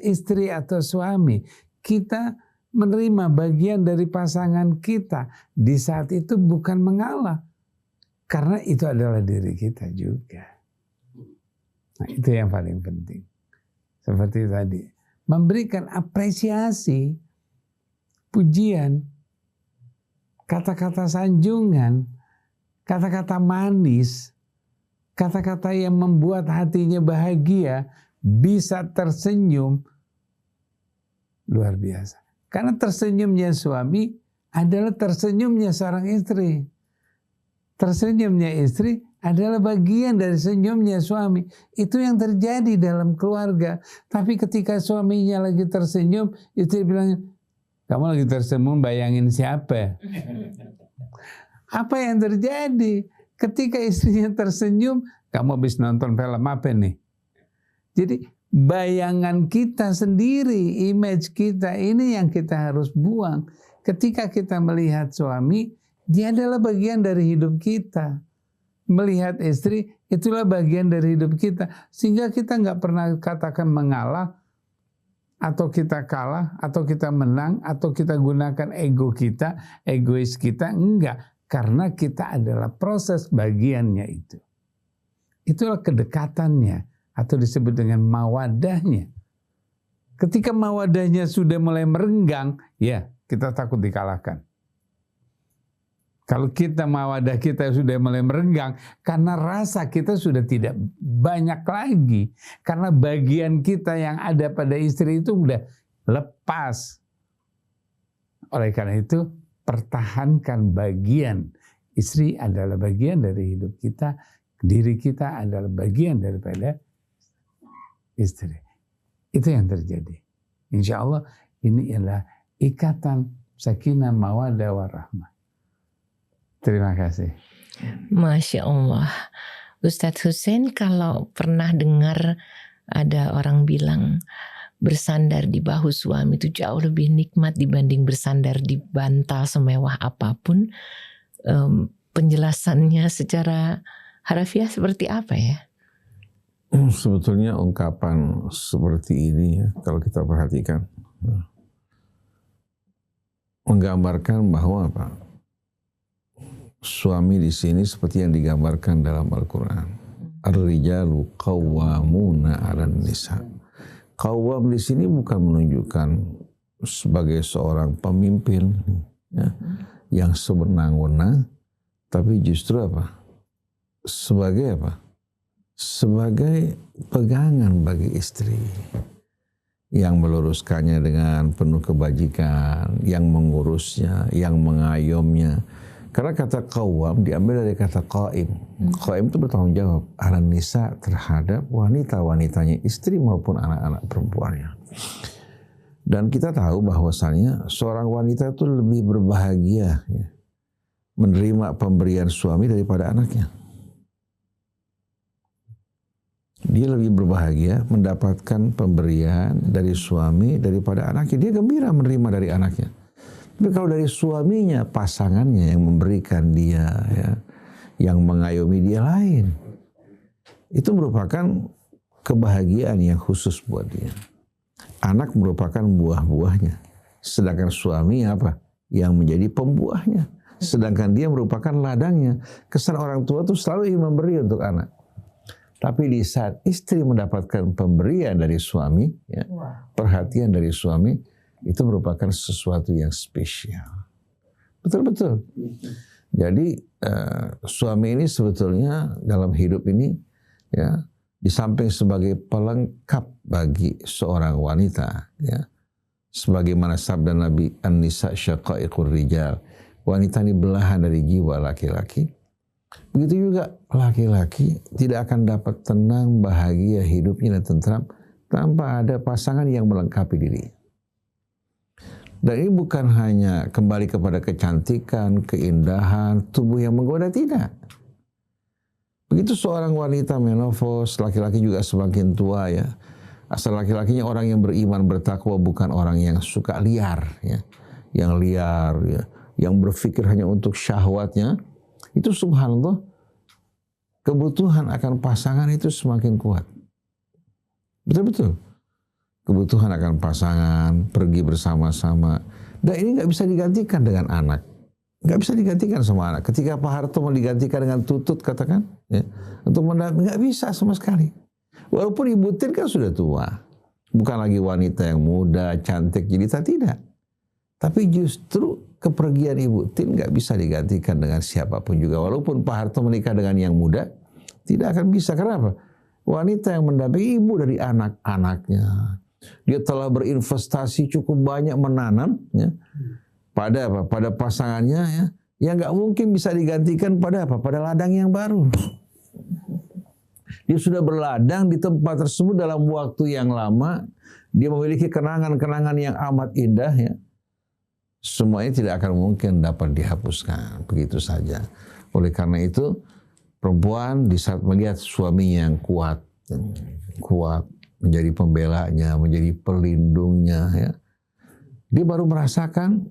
istri atau suami. Kita menerima bagian dari pasangan kita. Di saat itu bukan mengalah. Karena itu adalah diri kita juga. Nah, itu yang paling penting. Seperti tadi. Memberikan apresiasi, pujian, kata-kata sanjungan, kata-kata manis, kata-kata yang membuat hatinya bahagia, bisa tersenyum, luar biasa. Karena tersenyumnya suami adalah tersenyumnya seorang istri. Tersenyumnya istri adalah bagian dari senyumnya suami. Itu yang terjadi dalam keluarga. Tapi ketika suaminya lagi tersenyum, istri bilang, kamu lagi tersenyum bayangin siapa? Apa yang terjadi? Ketika istrinya tersenyum, kamu habis nonton film apa nih? Jadi bayangan kita sendiri, image kita, ini yang kita harus buang. Ketika kita melihat suami, dia adalah bagian dari hidup kita. Melihat istri, itulah bagian dari hidup kita. Sehingga kita nggak pernah katakan mengalah, atau kita kalah, atau kita menang, atau kita gunakan ego kita, egois kita. Enggak, karena kita adalah proses bagiannya itu. Itulah kedekatannya. Atau disebut dengan mawadahnya. Ketika mawadahnya sudah mulai merenggang, ya kita takut dikalahkan. Kalau kita mawadah kita sudah mulai merenggang, karena rasa kita sudah tidak banyak lagi. Karena bagian kita yang ada pada istri itu sudah lepas. Oleh karena itu, pertahankan bagian. Istri adalah bagian dari hidup kita, diri kita adalah bagian daripada istri. Itu yang terjadi. Insya Allah ini adalah ikatan sakinah mawaddah warahmah. Terima kasih. Masya Allah. Ustadz Hussein, kalau pernah dengar ada orang bilang bersandar di bahu suami itu jauh lebih nikmat dibanding bersandar di bantal semewah apapun, penjelasannya secara harafiah seperti apa ya? Sebetulnya ungkapan seperti ini ya, kalau kita perhatikan, menggambarkan bahwa apa? Suami di sini seperti yang digambarkan dalam Al-Quran. Ar-rijalu qawwamuna 'alan nisa. Qawwam di sini bukan menunjukkan sebagai seorang pemimpin ya, yang sewenang-wenang, tapi justru apa? Sebagai apa? Sebagai pegangan bagi istri yang meluruskannya dengan penuh kebajikan, yang mengurusnya, yang mengayominya. Karena kata qawwam diambil dari kata qaim. Qaim itu bertanggung jawab ala nisa terhadap wanita-wanitanya, istri maupun anak-anak perempuannya. Dan kita tahu bahwasannya seorang wanita itu lebih berbahagia ya, menerima pemberian suami daripada anaknya. Dia lebih berbahagia mendapatkan pemberian dari suami daripada anaknya. Dia gembira menerima dari anaknya. Tapi kalau dari suaminya, pasangannya yang memberikan dia, ya, yang mengayomi dia lain, itu merupakan kebahagiaan yang khusus buat dia. Anak merupakan buah-buahnya. Sedangkan suami apa? Yang menjadi pembuahnya. Sedangkan dia merupakan ladangnya. Kesan orang tua itu selalu ingin memberi untuk anak. Tapi di saat istri mendapatkan pemberian dari suami, ya, perhatian dari suami, itu merupakan sesuatu yang spesial. Betul-betul. Jadi suami ini sebetulnya dalam hidup ini ya, di samping sebagai pelengkap bagi seorang wanita, ya, sebagaimana sabda Nabi, an-nisa syaqaiqur rijal, wanita ini belahan dari jiwa laki-laki. Begitu juga laki-laki tidak akan dapat tenang, bahagia hidupnya dan tentram tanpa ada pasangan yang melengkapi diri. Dan ini bukan hanya kembali kepada kecantikan, keindahan, tubuh yang menggoda, tidak. Begitu seorang wanita menopause, laki-laki juga semakin tua ya. Asal laki-lakinya orang yang beriman, bertakwa, bukan orang yang suka liar ya. Yang liar ya, yang berpikir hanya untuk syahwatnya. Itu subhanallah, kebutuhan akan pasangan itu semakin kuat. Betul-betul. Kebutuhan akan pasangan, pergi bersama-sama. Dan ini nggak bisa digantikan dengan anak. Nggak bisa digantikan sama anak. Ketika Pak Harto mau digantikan dengan tutut, katakan, ya, untuk mendampingi, nggak bisa sama sekali. Walaupun Ibu Tin kan sudah tua. Bukan lagi wanita yang muda, cantik, jelita, tidak. Tapi justru kepergian Ibu Tin nggak bisa digantikan dengan siapapun juga. Walaupun Pak Harto menikah dengan yang muda, tidak akan bisa. Kenapa? Wanita yang mendampingi ibu dari anak-anaknya. Dia telah berinvestasi cukup banyak menanam ya, pada apa? Pada pasangannya ya, yang nggak mungkin bisa digantikan pada apa? Pada ladang yang baru. Dia sudah berladang di tempat tersebut dalam waktu yang lama. Dia memiliki kenangan-kenangan yang amat indah ya. Semuanya tidak akan mungkin dapat dihapuskan begitu saja. Oleh karena itu, perempuan di saat melihat suaminya yang kuat, menjadi pembelanya, menjadi pelindungnya, ya, dia baru merasakan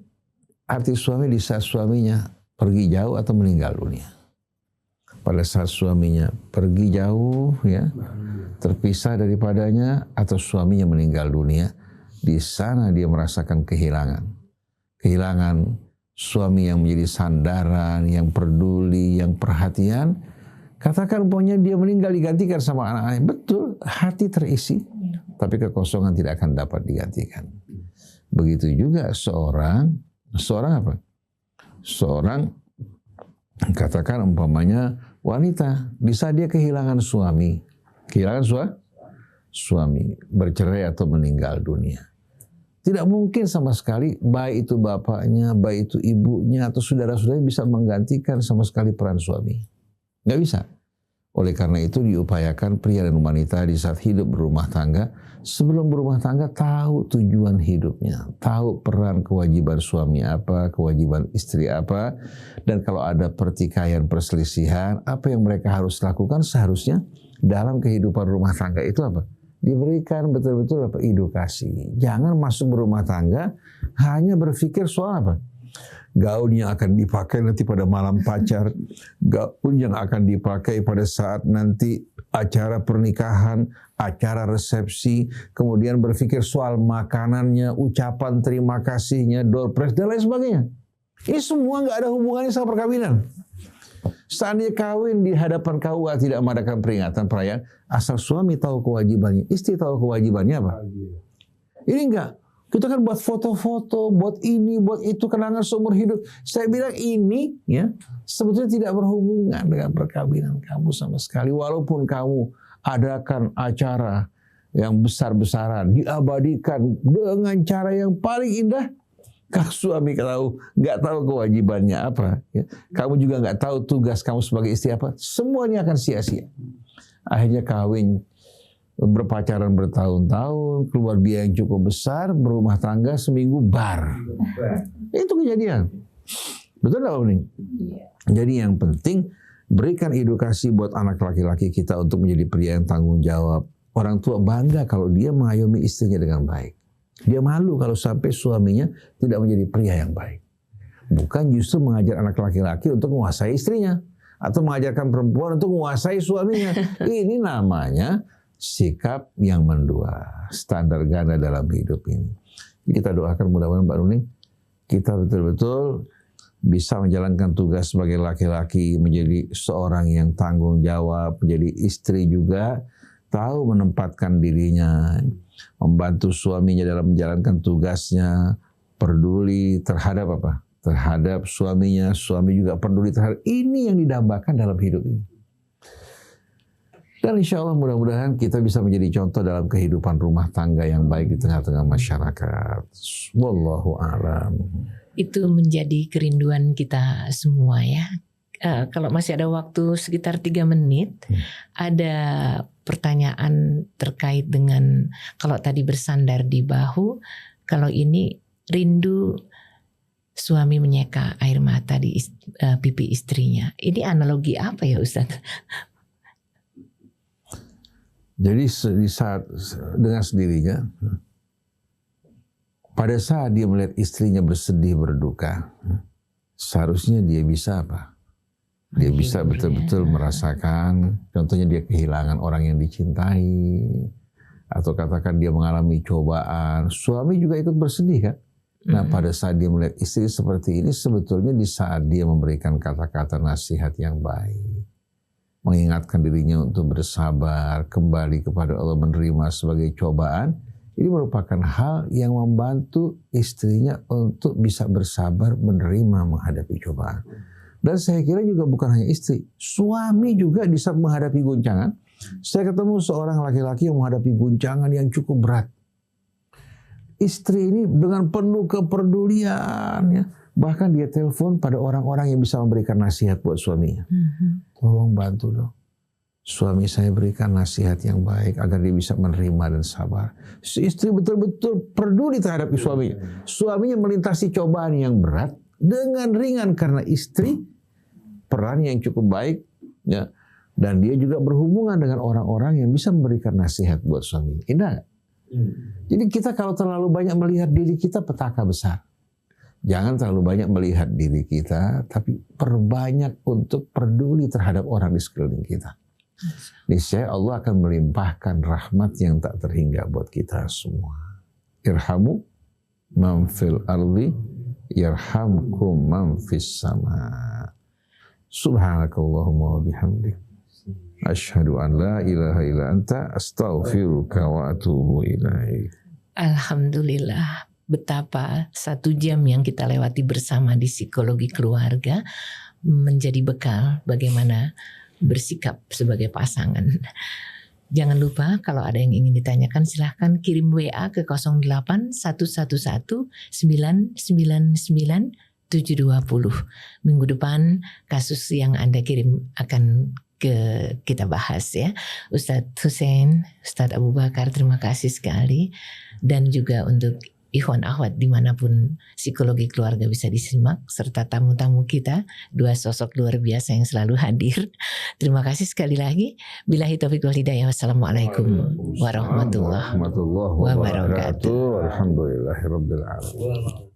arti suami di saat suaminya pergi jauh atau meninggal dunia. Pada saat suaminya pergi jauh, ya, terpisah daripadanya, atau suaminya meninggal dunia, di sana dia merasakan kehilangan. Kehilangan suami yang menjadi sandaran, yang peduli, yang perhatian. Katakan umpamanya dia meninggal digantikan sama anak-anaknya. Betul, hati terisi. Tapi kekosongan tidak akan dapat digantikan. Begitu juga seorang apa? Seorang, katakan umpamanya wanita. Bisa dia kehilangan suami. Kehilangan suami. Bercerai atau meninggal dunia. Tidak mungkin sama sekali, baik itu bapaknya, baik itu ibunya, atau saudara-saudaranya bisa menggantikan sama sekali peran suami. Nggak bisa. Oleh karena itu diupayakan pria dan wanita di saat hidup berumah tangga, sebelum berumah tangga tahu tujuan hidupnya, tahu peran kewajiban suami apa, kewajiban istri apa, dan kalau ada pertikaian, perselisihan, apa yang mereka harus lakukan seharusnya dalam kehidupan rumah tangga itu apa? Diberikan betul-betul apa? Edukasi. Jangan masuk berumah tangga hanya berpikir soal apa? Gaun yang akan dipakai nanti pada malam pacar, gaun yang akan dipakai pada saat nanti acara pernikahan, acara resepsi, kemudian berpikir soal makanannya, ucapan terima kasihnya, door prize, dan lain sebagainya. Ini semua nggak ada hubungannya sama perkawinan. Seandainya kawin di hadapan KUA tidak mengadakan peringatan perayaan, asal suami tahu kewajibannya, istri tahu kewajibannya apa? Ini enggak. Kita kan buat foto-foto, buat ini, buat itu, kenangan seumur hidup. Saya bilang ini ya sebetulnya tidak berhubungan dengan perkawinan kamu sama sekali. Walaupun kamu adakan acara yang besar-besaran, diabadikan dengan cara yang paling indah, kalau suami nggak tahu kewajibannya apa, ya, kamu juga nggak tahu tugas kamu sebagai istri apa, semuanya akan sia-sia. Akhirnya kawin, berpacaran bertahun-tahun, keluar biaya yang cukup besar, berumah tangga seminggu bar. Itu kejadian. Betul nggak, Om Ning? Jadi yang penting berikan edukasi buat anak laki-laki kita untuk menjadi pria yang tanggung jawab. Orang tua bangga kalau dia mengayomi istrinya dengan baik. Dia malu kalau sampai suaminya tidak menjadi pria yang baik. Bukan justru mengajar anak laki-laki untuk menguasai istrinya. Atau mengajarkan perempuan untuk menguasai suaminya. Ini namanya sikap yang mendua. Standar ganda dalam hidup ini. Kita doakan mudah-mudahan Mbak Nuning, kita betul-betul bisa menjalankan tugas sebagai laki-laki, menjadi seorang yang tanggung jawab, menjadi istri juga, tahu menempatkan dirinya, membantu suaminya dalam menjalankan tugasnya, peduli terhadap apa? terhadap suaminya, suami juga peduli terhadap. Ini yang didambakan dalam hidup ini. Dan insya Allah mudah-mudahan kita bisa menjadi contoh dalam kehidupan rumah tangga yang baik di tengah-tengah masyarakat. Wallahu a'lam. Itu menjadi kerinduan kita semua ya. Kalau masih ada waktu sekitar 3 menit, ada pertanyaan terkait dengan kalau tadi bersandar di bahu, kalau ini rindu suami menyeka air mata di pipi istrinya. Ini analogi apa ya Ustaz? Jadi di saat dengan sendirinya, pada saat dia melihat istrinya bersedih berduka, seharusnya dia bisa apa? Dia bisa betul-betul merasakan, contohnya dia kehilangan orang yang dicintai, atau katakan dia mengalami cobaan, suami juga ikut bersedih kan? Nah pada saat dia melihat istri seperti ini, sebetulnya di saat dia memberikan kata-kata nasihat yang baik, mengingatkan dirinya untuk bersabar, kembali kepada Allah, menerima sebagai cobaan, ini merupakan hal yang membantu istrinya untuk bisa bersabar, menerima, menghadapi cobaan. Dan saya kira juga bukan hanya istri, suami juga di saat menghadapi guncangan. Saya ketemu seorang laki-laki yang menghadapi guncangan yang cukup berat. Istri ini dengan penuh kepedulian, ya, bahkan dia telepon pada orang-orang yang bisa memberikan nasihat buat suaminya. Tolong bantu dong. Suami saya berikan nasihat yang baik agar dia bisa menerima dan sabar. Si istri betul-betul peduli terhadap suaminya. Suaminya melintasi cobaan yang berat dengan ringan karena istri peran yang cukup baik, ya, dan dia juga berhubungan dengan orang-orang yang bisa memberikan nasihat buat suaminya. Indah gak? Jadi kita kalau terlalu banyak melihat diri kita, petaka besar. Jangan terlalu banyak melihat diri kita, tapi perbanyak untuk peduli terhadap orang di sekeliling kita. Niscaya Allah akan melimpahkan rahmat yang tak terhingga buat kita semua. Irhamu man fil ardi yarhamkum man fis sama. Subhanakallahumma wa bihamdik, asyhadu an la ilaha illa anta, astaghfiruka wa atubu ilaik. Alhamdulillah, betapa 1 jam yang kita lewati bersama di psikologi keluarga menjadi bekal bagaimana bersikap sebagai pasangan. Jangan lupa kalau ada yang ingin ditanyakan silahkan kirim WA ke 08 111 999 720. Minggu depan kasus yang Anda kirim akan kita bahas ya. Ustadz Hussein, Ustadz Abu Bakar, terima kasih sekali. Dan juga untuk ikhwan akhwat dimanapun psikologi keluarga bisa disimak, serta tamu-tamu kita, 2 sosok luar biasa yang selalu hadir. Terima kasih sekali lagi. Billahi taufiq wal hidayah. Wassalamualaikum warahmatullahi wabarakatuh. Alhamdulillahirabbil alamin.